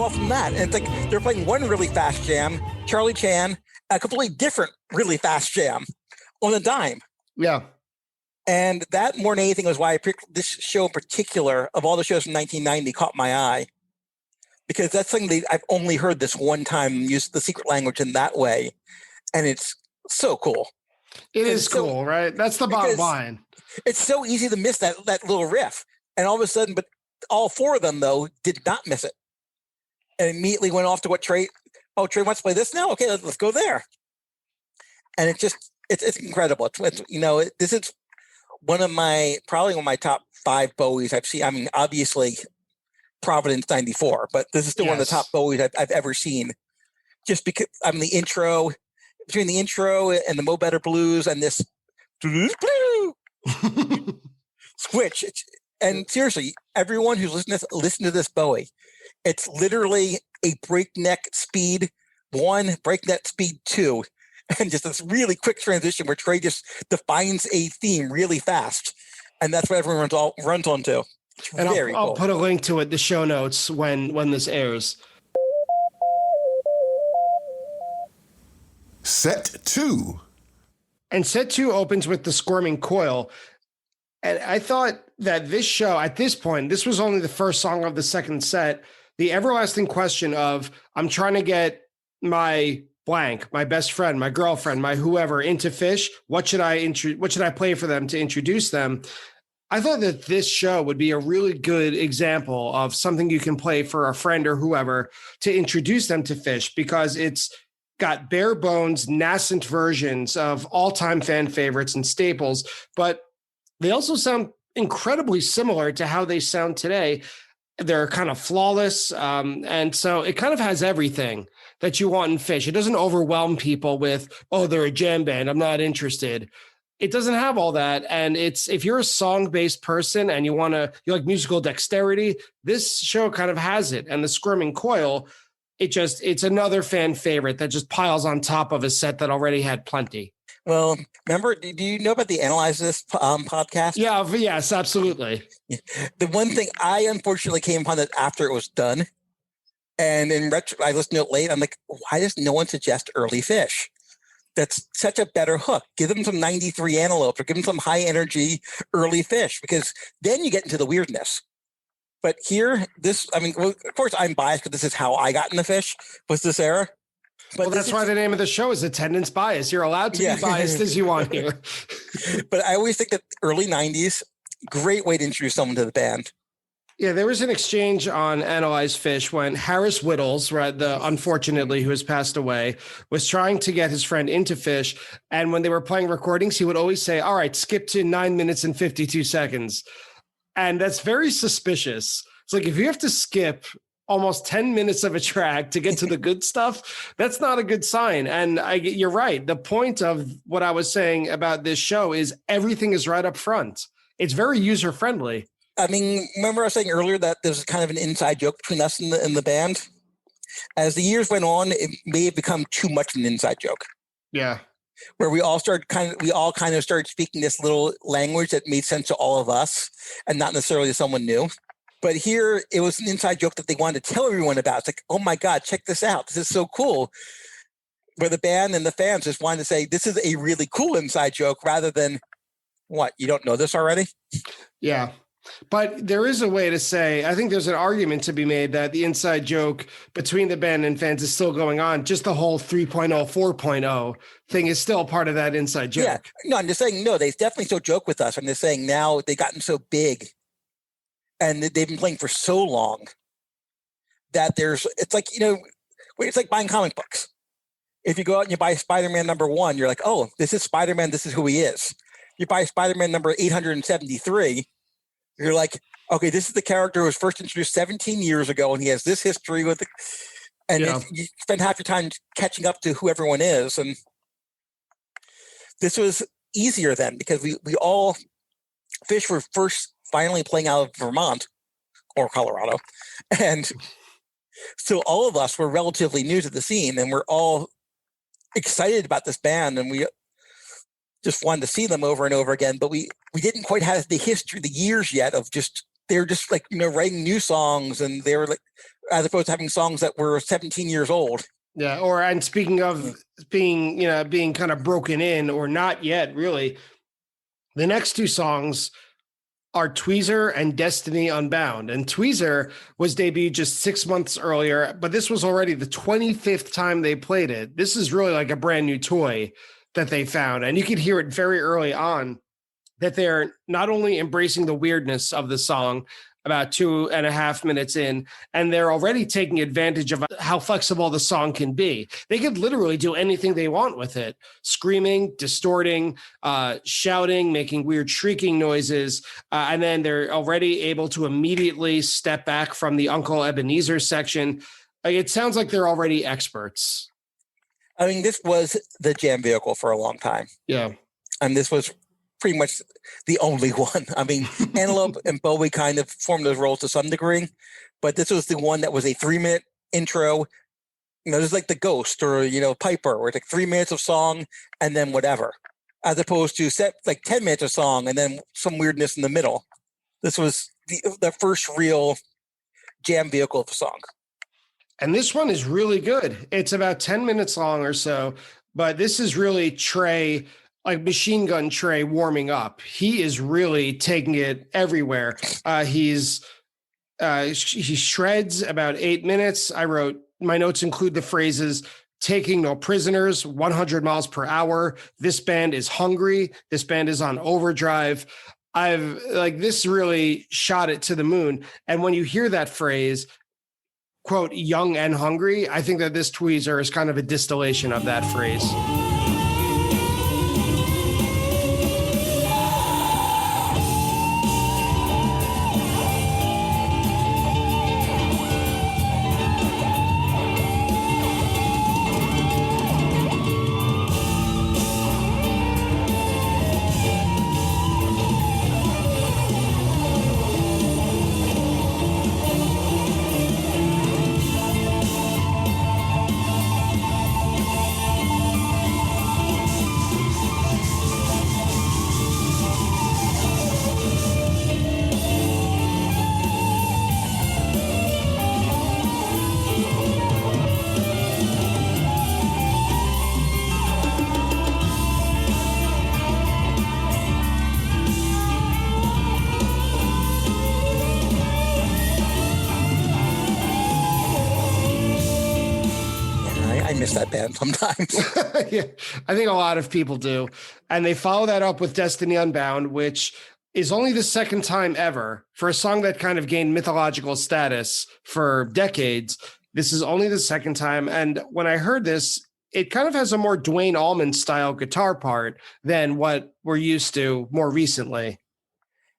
go off from that. And it's like they're playing one really fast jam, Charlie Chan, a completely different really fast jam on a dime. Yeah. And that more than anything was why I picked this show in particular of all the shows from 1990 caught my eye. Because that's something I've only heard this one time use the secret language in that way. And it's so cool. It is cool, right? That's the bottom line. It's so easy to miss that little riff. And all of a sudden, but all four of them, though, did not miss it. And immediately went off to what Trey wants to play this now? Okay, let's go there. And it's incredible. This is probably one of my top 5 Bowies I've seen. I mean, obviously, Providence 94, but this is still one of the top Bowies I've ever seen. Just because between the intro and the Mo Better Blues and this switch. And seriously, everyone who's listening to this Bowie, it's literally a breakneck speed 1, breakneck speed 2, and just this really quick transition where Trey just defines a theme really fast. And that's what everyone runs onto. And I'll put a link to it in the show notes when this airs. Set 2. And set 2 opens with the Squirming Coil. And I thought that this show, at this point, this was only the first song of the second set. The everlasting question of, I'm trying to get my blank, my best friend, my girlfriend, my whoever into Fish. What should I play for them to introduce them? I thought that this show would be a really good example of something you can play for a friend or whoever to introduce them to Fish, because it's got bare bones, nascent versions of all-time fan favorites and staples, but they also sound incredibly similar to how they sound today. They're kind of flawless, and so it kind of has everything that you want in Fish. It doesn't overwhelm people with, oh, they're a jam band, I'm not interested. It doesn't have all that. And if you're a song-based person and you like musical dexterity, this show kind of has it. And the Squirming Coil, it's another fan favorite that just piles on top of a set that already had plenty. Well, remember, do you know about the Analyze This podcast? Yeah, yes, absolutely. The one thing I unfortunately came upon that after it was done, and in retro, I listened to it late, I'm like, why does no one suggest early Fish? That's such a better hook. Give them some 93 Antelopes or give them some high energy early Fish, because then you get into the weirdness. But here, of course I'm biased because this is how I got into Fish, was this era. But well, that's why the name of the show is Attendance Bias. You're allowed to be biased as you want here. But I always think that early 90s, great way to introduce someone to the band. Yeah, there was an exchange on Analyze Fish when Harris Whittles, right, unfortunately who has passed away, was trying to get his friend into Fish. And when they were playing recordings, he would always say, all right, skip to 9 minutes and 52 seconds. And that's very suspicious. It's like, if you have to skip almost 10 minutes of a track to get to the good stuff, that's not a good sign. And you're right. The point of what I was saying about this show is everything is right up front. It's very user-friendly. I mean, remember I was saying earlier that there's kind of an inside joke between us and the band? As the years went on, it may have become too much of an inside joke. Yeah. Where we all kind of started speaking this little language that made sense to all of us and not necessarily to someone new. But here it was an inside joke that they wanted to tell everyone about. It's like, oh my God, check this out. This is so cool. Where the band and the fans just wanted to say, this is a really cool inside joke rather than, what, you don't know this already? Yeah. But there is a way to say, I think there's an argument to be made that the inside joke between the band and fans is still going on. Just the whole 3.0, 4.0 thing is still part of that inside joke. Yeah. No, I'm just saying, no, they definitely still joke with us. I'm just saying now they've gotten so big and they've been playing for so long that it's like buying comic books. If you go out and you buy Spider-Man #1, you're like, oh, this is Spider-Man. This is who he is. You buy Spider-Man number 873. You're like, okay, this is the character who was first introduced 17 years ago, and he has this history with it. And you spend half your time catching up to who everyone is. And this was easier then because we all, Fish were first finally playing out of Vermont or Colorado. And so all of us were relatively new to the scene, and we're all excited about this band, and we just wanted to see them over and over again, but we didn't quite have the history, the years yet of just they're just like, writing new songs, and they were like, as opposed to having songs that were 17 years old. Yeah. And speaking of being kind of broken in or not yet, really, the next two songs are Tweezer and Destiny Unbound. And Tweezer was debuted just 6 months earlier, but this was already the 25th time they played it. This is really like a brand new toy that they found. And you could hear it very early on that they're not only embracing the weirdness of the song about 2.5 minutes in, and they're already taking advantage of how flexible the song can be. They could literally do anything they want with it: screaming, distorting, shouting, making weird shrieking noises. And then they're already able to immediately step back from the Uncle Ebenezer section. It sounds like they're already experts. I mean, this was the jam vehicle for a long time. Yeah. And this was pretty much the only one. I mean, Antelope and Bowie kind of formed those roles to some degree, but this was the one that was a 3-minute intro. Just like the Ghost or, Piper, where it's like 3 minutes of song and then whatever, as opposed to set like 10 minutes of song and then some weirdness in the middle. This was the first real jam vehicle of the song. And this one is really good. It's about 10 minutes long or so, but this is really Trey, like Machine Gun Trey, warming up. He is really taking it everywhere. He shreds about 8 minutes. I wrote, my notes include the phrases "taking no prisoners," 100 miles per hour. "This band is hungry." "This band is on overdrive." This really shot it to the moon. And when you hear that phrase, quote, "young and hungry," I think that this Tweezer is kind of a distillation of that phrase. I miss that band sometimes. Yeah, I think a lot of people do. And they follow that up with Destiny Unbound, which is only the second time ever for a song that kind of gained mythological status for decades. This is only the second time. And when I heard this, it kind of has a more Duane Allman style guitar part than what we're used to more recently.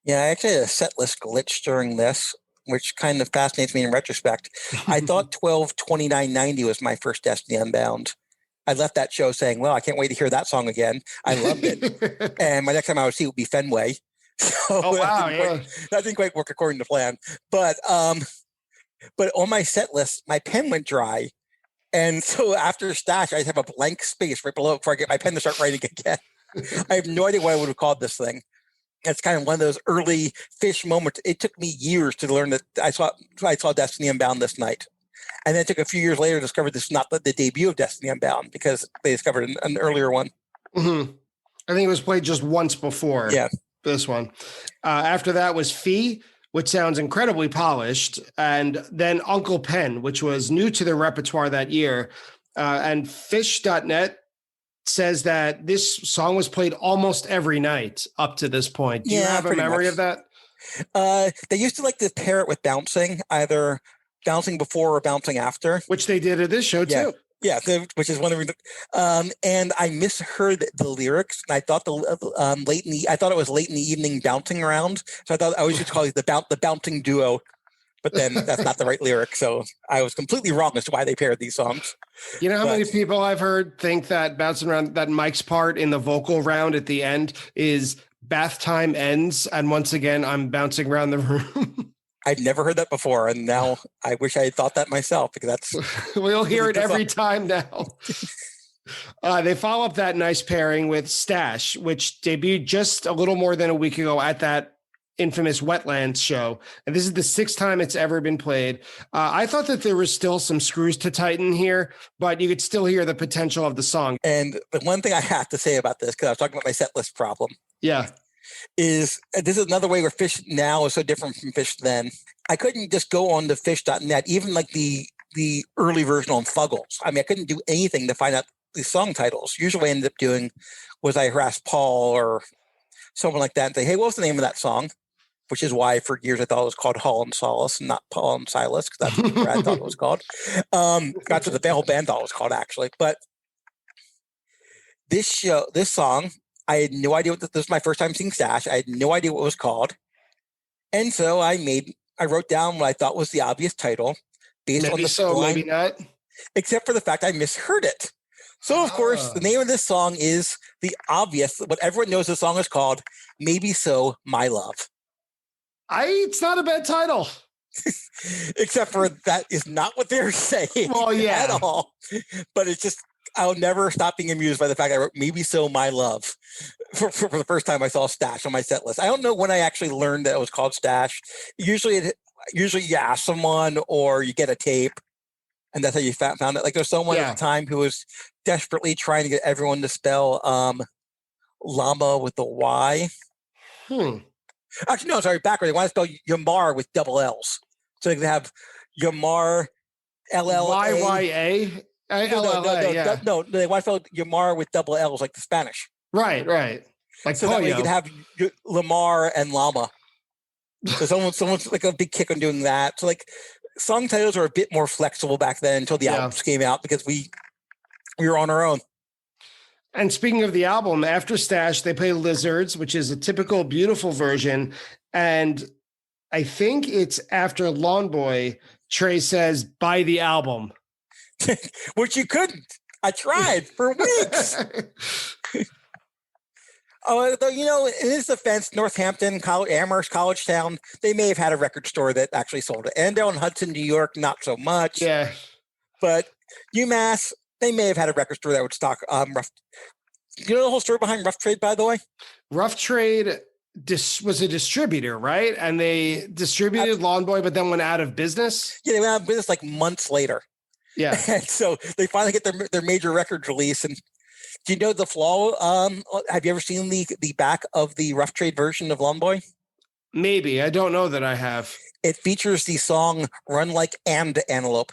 Yeah, I actually had a set list glitch during this, which kind of fascinates me in retrospect. I thought 12/29/90 was my first Destiny Unbound. I left that show saying, well, I can't wait to hear that song again. I loved it. And my next time I would see it would be Fenway. So Oh, wow. that didn't quite work according to plan. But on my set list, my pen went dry. And so after Stash, I have a blank space right below it before I get my pen to start writing again. I have no idea what I would have called this thing. It's kind of one of those early Fish moments. It took me years to learn that I saw Destiny Unbound this night. And then it took a few years later to discover this is not the debut of Destiny Unbound because they discovered an earlier one. Mm-hmm. I think it was played just once before this one. After that was Fee, which sounds incredibly polished. And then Uncle Pen, which was new to their repertoire that year. And Fish.net says that this song was played almost every night up to this point. Do you have a memory of that? They used to like to pair it with bouncing, either bouncing before or bouncing after. Which they did at this show too. Yeah, which is one of the. And I misheard the lyrics, and I thought I thought it was late in the evening bouncing around. So I thought I always used to call it the bouncing duo. But then that's not the right lyric. So I was completely wrong as to why they paired these songs. You know how many people I've heard think that bouncing around, that Mike's part in the vocal round at the end is bath time ends. And once again, I'm bouncing around the room. I've never heard that before. And now I wish I had thought that myself because that's. We'll hear it every time now. They follow up that nice pairing with Stash, which debuted just a little more than a week ago at that infamous Wetlands show. And this is the 6th time it's ever been played. I thought that there was still some screws to tighten here, but you could still hear the potential of the song. And the one thing I have to say about this, because I was talking about my set list problem, is this is another way where Fish now is so different from Fish then. I couldn't just go on to fish.net, even like the early version on Fuggles. I mean, I couldn't do anything to find out the song titles. Usually what I ended up doing was I harassed Paul or someone like that and say, hey, what's the name of that song? Which is why for years I thought it was called Hall and Solace and not Paul and Silas, because that's what Brad thought it was called. Got to the whole band thought it was called, actually. But this song, I had no idea what this was my first time seeing Stash. I had no idea what it was called. And so I wrote down what I thought was the obvious title based on the so, maybe not. Except for the fact I misheard it. So, of course, the name of this song is the obvious, what everyone knows the song is called, Maybe So, My Love. It's not a bad title. Except for that is not what they're saying at all. But it's just, I'll never stop being amused by the fact I wrote Maybe So, My Love for the first time I saw Stash on my set list. I don't know when I actually learned that it was called Stash. Usually you ask someone or you get a tape. And that's how you found it. Like there's someone at the time who was desperately trying to get everyone to spell llama with the Y. Actually, no, sorry, backwards. They want to spell Yamar with double L's. So they can have Yamar, L-L-A. Y-Y-A? No, they want to spell Yamar with double L's like the Spanish. Right. Like so that way you can have Lamar and Llama. So someone's like a big kick on doing that. So like, song titles are a bit more flexible back then until the albums came out because we were on our own. And speaking of the album, after Stash, they play Lizards, which is a typical beautiful version. And I think it's after Lawn Boy, Trey says, buy the album. Which you couldn't. I tried for weeks. Though, in his defense, Northampton, Amherst, College Town, they may have had a record store that actually sold it. Endell and Hudson, New York, not so much. Yeah. But UMass, they may have had a record store that would stock Rough. You know the whole story behind Rough Trade, by the way? Rough Trade was a distributor, right? And they distributed Lawn Boy, but then went out of business? Yeah, they went out of business like months later. Yeah. And so they finally get their major record release. And do you know the flaw? Have you ever seen the back of the Rough Trade version of Lawn Boy? Maybe. I don't know that I have. It features the song Run Like and Antelope.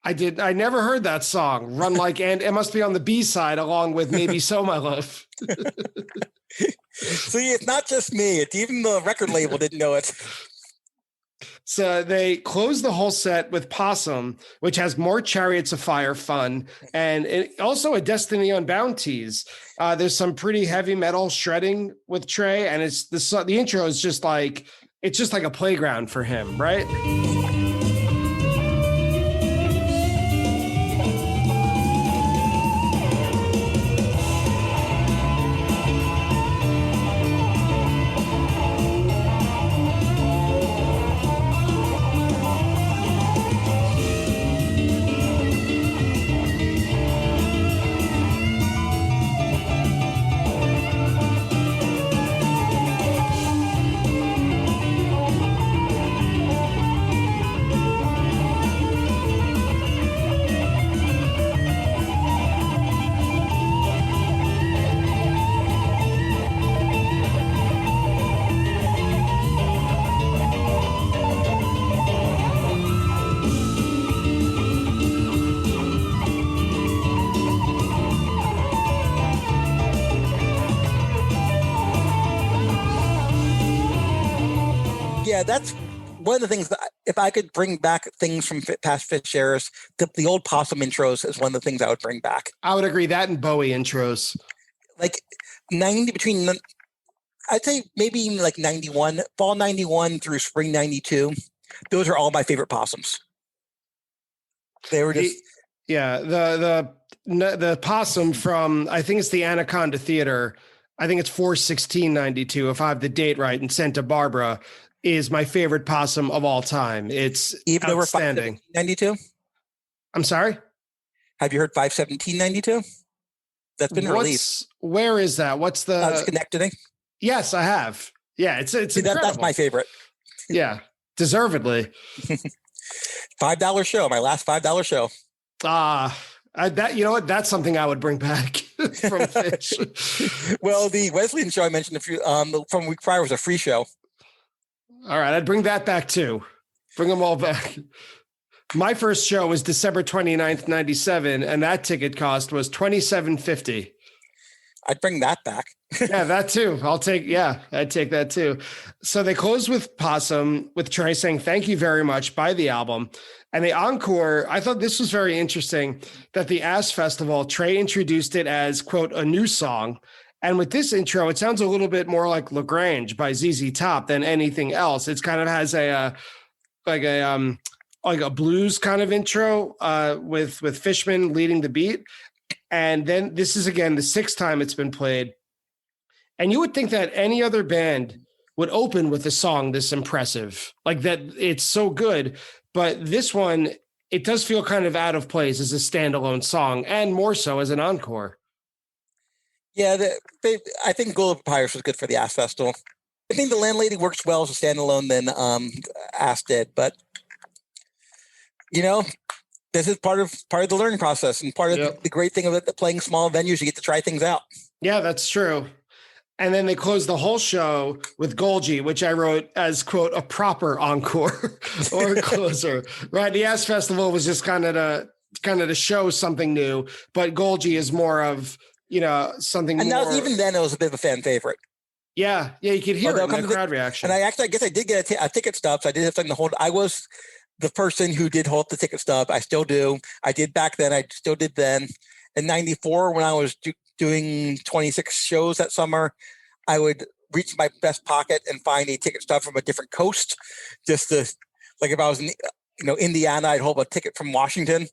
I never heard that song. Run Like and it must be on the B side along with Maybe So My Love. See, it's not just me. It's even the record label didn't know it. So they close the whole set with Possum, which has more Chariots of Fire fun, and also a Destiny Unbound tease. There's some pretty heavy metal shredding with Trey, and it's the intro is just like a playground for him, right? Yeah, that's one of the things that if I could bring back things from past Fish eras, the old Possum intros is one of the things I would bring back. I would agree. That and Bowie intros. Like I'd say maybe like 91, fall 91 through spring 92. Those are all my favorite Possums. They were just... The Possum from, I think it's the Anaconda Theater. I think it's 4/16/92, if I have the date right, and sent to Barbara, is my favorite Possum of all time. It's even outstanding. Over 92. I'm sorry? Have you heard 5/17/92? That's been released. Where is that? What's the... Schenectady. Yes, I have. Yeah, it's See, incredible. that's my favorite. Yeah, deservedly. $5 show, my last $5 show. That, you know what? That's something I would bring back from Fish. Well, the Wesleyan show I mentioned a few from week prior was a free show. All right, I'd bring that back too. Bring them all back. My first show was December 29th, 97, and that ticket cost was $27.50. I'd bring that back. Yeah, that too. I'd take that too. So they closed with Possum, with Trey saying, "Thank you very much," by the album. And the encore, I thought this was very interesting that the Ass Festival, Trey introduced it as, quote, a new song. And with this intro, it sounds a little bit more like LaGrange by ZZ Top than anything else. It's kind of has like a blues kind of intro with Fishman leading the beat. And then this is, again, the sixth time it's been played. And you would think that any other band would open with a song this impressive, like that it's so good. But this one, it does feel kind of out of place as a standalone song, and more so as an encore. Yeah, I think Golden Papyrus was good for the Ass Festival. I think The Landlady works well as a standalone than Ass did, but you know, this is part of the learning process, and part of the great thing of it, playing small venues, you get to try things out. Yeah, that's true. And then they closed the whole show with Golgi, which I wrote as, quote, a proper encore or closer, right? The Ass Festival was just kind of to show something new, but Golgi is more of, something and more. And even then, it was a bit of a fan favorite. Yeah, you could hear it in the crowd reaction. And I guess I did get a ticket stub, so I did have something to hold. I was the person who did hold the ticket stub. I still do. I did back then. I still did then. In 94, when I was doing 26 shows that summer, I would reach my best pocket and find a ticket stub from a different coast. Just to, like if I was in, Indiana, I'd hold a ticket from Washington.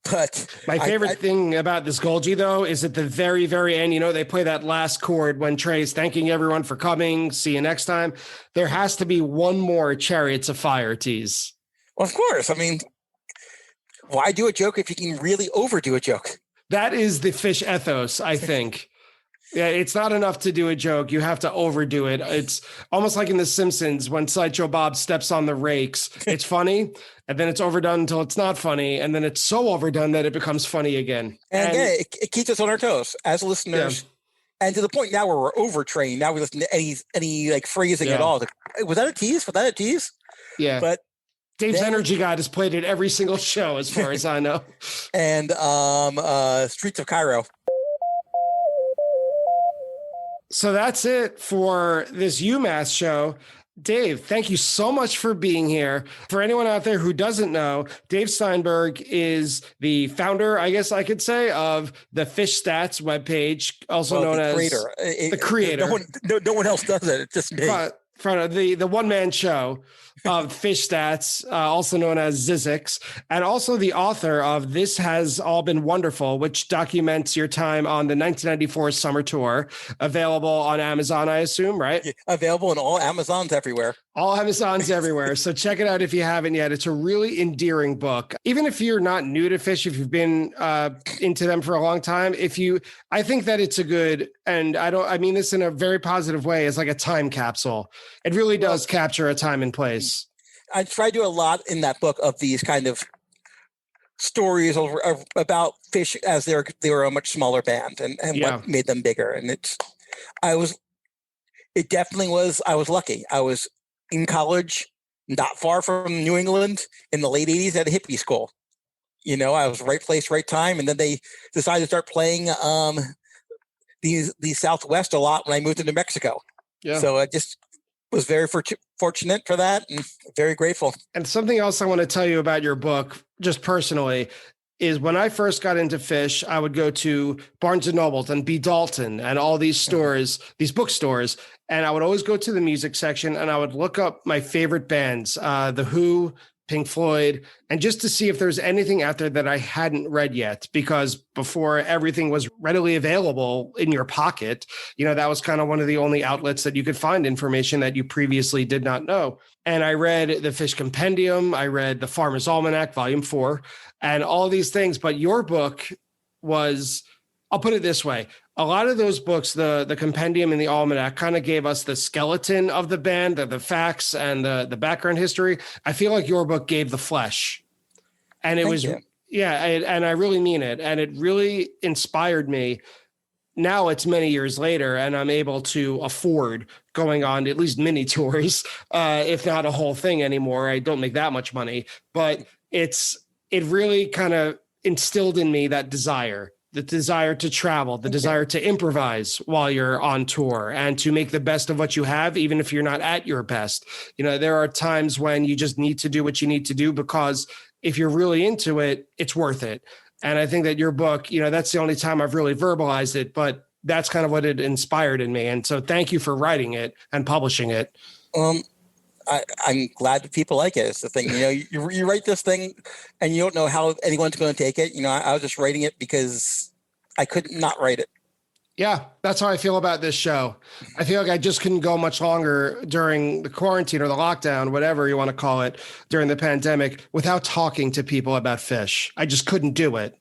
But my favorite thing about this Golgi, though, is at the very, very end, they play that last chord when Trey's thanking everyone for coming. See you next time. There has to be one more Chariots of Fire tease. Well, of course. I mean, why do a joke if you can really overdo a joke? That is the Fish ethos, I think. Yeah, it's not enough to do a joke. You have to overdo it. It's almost like in The Simpsons when Sideshow Bob steps on the rakes. It's funny, and then it's overdone until it's not funny, and then it's so overdone that it becomes funny again. And again, it keeps us on our toes as listeners. Yeah. And to the point now where we're overtrained. Now we listen to any like phrasing at all. Was that a tease? Was that a tease? Yeah. But Dave's Energy God has played it every single show, as far as I know. And Streets of Cairo. So that's it for this UMass show. Dave, thank you so much for being here. For anyone out there who doesn't know, Dave Steinberg is the founder, I guess I could say, of the Fish Stats webpage, also known as the creator. No one else does it. It's just me. The one-man show of Fish Stats, also known as ZZYZX, and also the author of This Has All Been Wonderful, which documents your time on the 1994 summer tour, available on Amazon, I assume, right? Yeah, available in all Amazons everywhere. All Amazons everywhere. So check it out if you haven't yet. It's a really endearing book. Even if you're not new to fish, if you've been into them for a long time, I think that it's a good, and I mean this in a very positive way, as like a time capsule. It really does capture a time and place. I try to do a lot in that book of these kind of stories about Fish as they were a much smaller band and what made them bigger. And I was lucky. I was in college, not far from New England in the late 80s at a hippie school. I was right place, right time. And then they decided to start playing the Southwest a lot when I moved to New Mexico. Yeah. So I just was very fortunate for that and very grateful. And something else I want to tell you about your book, just personally, is when I first got into fish, I would go to Barnes and Nobles and B. Dalton and all these stores, these bookstores, and I would always go to the music section and I would look up my favorite bands, The Who, Pink Floyd, and just to see if there's anything out there that I hadn't read yet, because before everything was readily available in your pocket, that was kind of one of the only outlets that you could find information that you previously did not know. And I read the Fish Compendium, I read the Farmer's Almanac, Volume 4, and all these things. But your book was I'll put it this way. A lot of those books, the compendium and the almanac, kind of gave us the skeleton of the band, the facts and the background history. I feel like your book gave the flesh. And it was, yeah, and I really mean it. And it really inspired me. Now it's many years later, and I'm able to afford going on at least mini tours, if not a whole thing anymore. I don't make that much money, but it really kind of instilled in me that desire, the desire to travel, the desire to improvise while you're on tour and to make the best of what you have, even if you're not at your best. You know, there are times when you just need to do what you need to do because if you're really into it, it's worth it. And I think that your book, you know, that's the only time I've really verbalized it, but that's kind of what it inspired in me. And so thank you for writing it and publishing it. I'm glad that people like it. It's the thing, you know, you write this thing and you don't know how anyone's going to take it. You know, I was just writing it because I could not write it. Yeah, that's how I feel about this show. I feel like I just couldn't go much longer during the quarantine or the lockdown, whatever you want to call it, during the pandemic, without talking to people about fish. I just couldn't do it.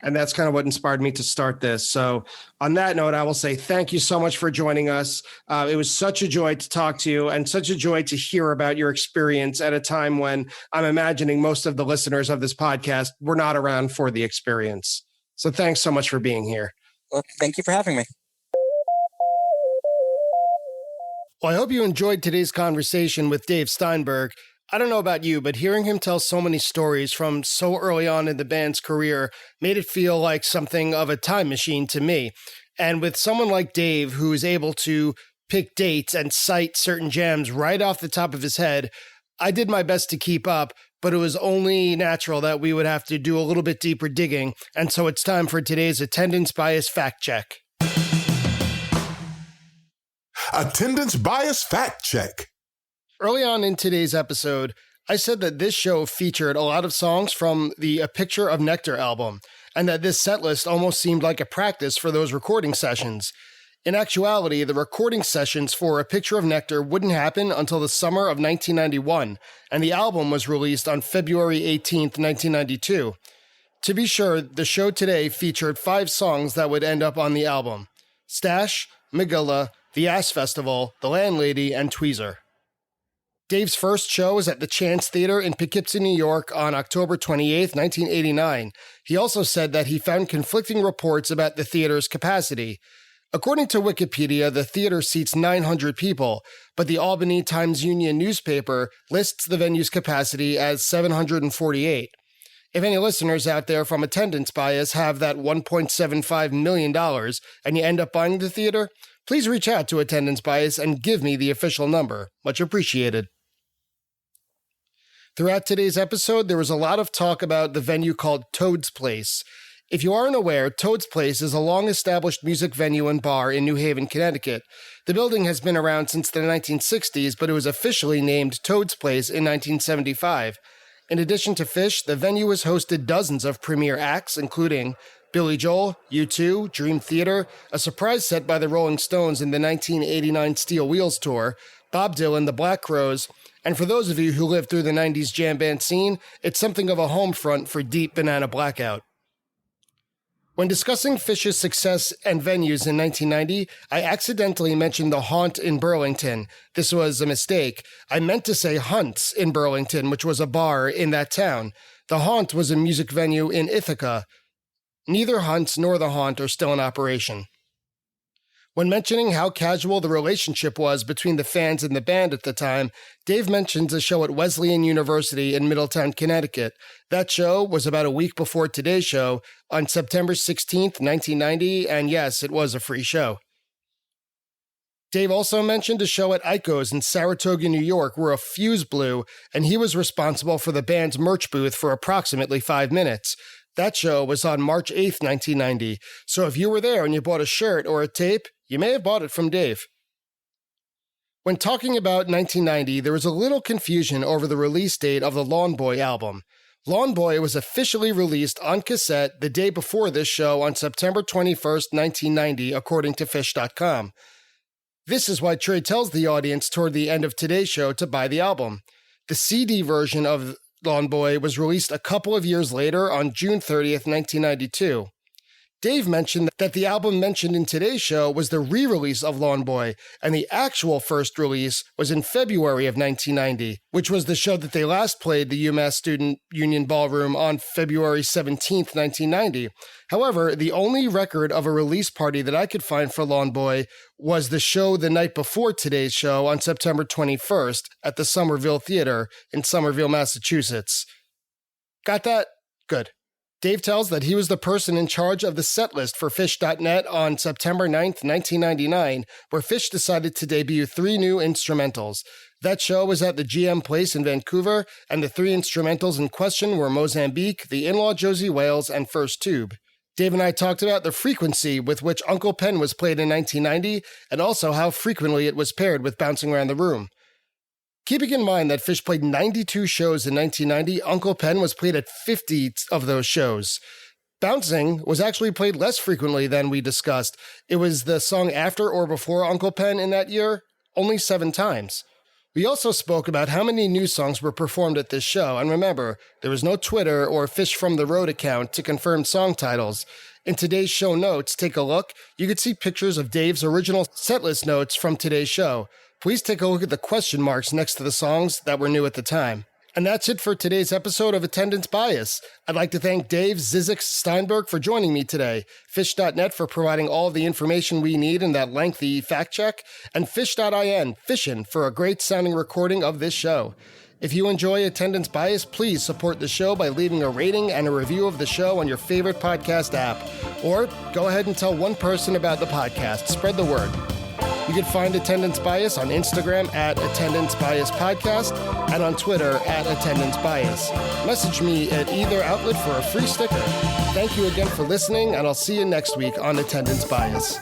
And that's kind of what inspired me to start this. So on that note, I will say thank you so much for joining us. It was such a joy to talk to you and such a joy to hear about your experience at a time when I'm imagining most of the listeners of this podcast were not around for the experience. So thanks so much for being here. Well, thank you for having me. Well, I hope you enjoyed today's conversation with Dave Steinberg. I don't know about you, but hearing him tell so many stories from so early on in the band's career made it feel like something of a time machine to me. And with someone like Dave, who is able to pick dates and cite certain jams right off the top of his head, I did my best to keep up, but it was only natural that we would have to do a little bit deeper digging. And so it's time for today's attendance bias fact check. Attendance bias fact check. Early on in today's episode, I said that this show featured a lot of songs from the A Picture of Nectar album, and that this setlist almost seemed like a practice for those recording sessions. In actuality, the recording sessions for A Picture of Nectar wouldn't happen until the summer of 1991, and the album was released on February 18th, 1992. To be sure, the show today featured 5 songs that would end up on the album: Stash, Megilla, The Ass Festival, The Landlady, and Tweezer. Dave's first show was at the Chance Theater in Poughkeepsie, New York on October 28, 1989. He also said that he found conflicting reports about the theater's capacity. According to Wikipedia, the theater seats 900 people, but the Albany Times-Union newspaper lists the venue's capacity as 748. If any listeners out there from Attendance Bias have that $1.75 million and you end up buying the theater, please reach out to Attendance Bias and give me the official number. Much appreciated. Throughout today's episode, there was a lot of talk about the venue called Toad's Place. If you aren't aware, Toad's Place is a long-established music venue and bar in New Haven, Connecticut. The building has been around since the 1960s, but it was officially named Toad's Place in 1975. In addition to Fish, the venue has hosted dozens of premier acts, including Billy Joel, U2, Dream Theater, a surprise set by the Rolling Stones in the 1989 Steel Wheels Tour, Bob Dylan, the Black Crowes, and for those of you who lived through the 90s jam band scene, it's something of a home front for Deep Banana Blackout. When discussing Fish's success and venues in 1990, I accidentally mentioned the Haunt in Burlington. This was a mistake. I meant to say Hunt's in Burlington, which was a bar in that town. The Haunt was a music venue in Ithaca. Neither Hunt's nor the Haunt are still in operation. When mentioning how casual the relationship was between the fans and the band at the time, Dave mentions a show at Wesleyan University in Middletown, Connecticut. That show was about a week before today's show, on September 16th, 1990, and yes, it was a free show. Dave also mentioned a show at Ico's in Saratoga, New York, where a fuse blew, and he was responsible for the band's merch booth for approximately 5 minutes. That show was on March 8th, 1990, so if you were there and you bought a shirt or a tape, you may have bought it from Dave. When talking about 1990, there was a little confusion over the release date of the Lawn Boy album. Lawn Boy was officially released on cassette the day before this show on September 21st, 1990, according to Fish.com. This is why Trey tells the audience toward the end of today's show to buy the album. The CD version of Lawn Boy was released a couple of years later on June 30th, 1992. Dave mentioned that the album mentioned in today's show was the re-release of Lawn Boy, and the actual first release was in February of 1990, which was the show that they last played the UMass Student Union Ballroom on February 17th, 1990. However, the only record of a release party that I could find for Lawn Boy was the show the night before today's show on September 21st at the Somerville Theater in Somerville, Massachusetts. Got that? Good. Dave tells that he was the person in charge of the setlist for Phish.net on September 9th, 1999, where Phish decided to debut 3 new instrumentals. That show was at the GM Place in Vancouver, and the 3 instrumentals in question were Mozambique, The In-Law Josie Wales, and First Tube. Dave and I talked about the frequency with which Uncle Pen was played in 1990, and also how frequently it was paired with Bouncing Around the Room. Keeping in mind that Phish played 92 shows in 1990, Uncle Pen was played at 50 of those shows. Bouncing was actually played less frequently than we discussed. It was the song after or before Uncle Pen in that year, only 7 times. We also spoke about how many new songs were performed at this show, and remember, there was no Twitter or Phish from the Road account to confirm song titles. In today's show notes, take a look. You can see pictures of Dave's original setlist notes from today's show. Please take a look at the question marks next to the songs that were new at the time. And that's it for today's episode of Attendance Bias. I'd like to thank Dave ZZYZX Steinberg for joining me today, Phish.net for providing all the information we need in that lengthy fact check, and Phish.in, Fishin', for a great sounding recording of this show. If you enjoy Attendance Bias, please support the show by leaving a rating and a review of the show on your favorite podcast app. Or go ahead and tell one person about the podcast. Spread the word. You can find Attendance Bias on Instagram at Attendance Bias Podcast and on Twitter at Attendance Bias. Message me at either outlet for a free sticker. Thank you again for listening, and I'll see you next week on Attendance Bias.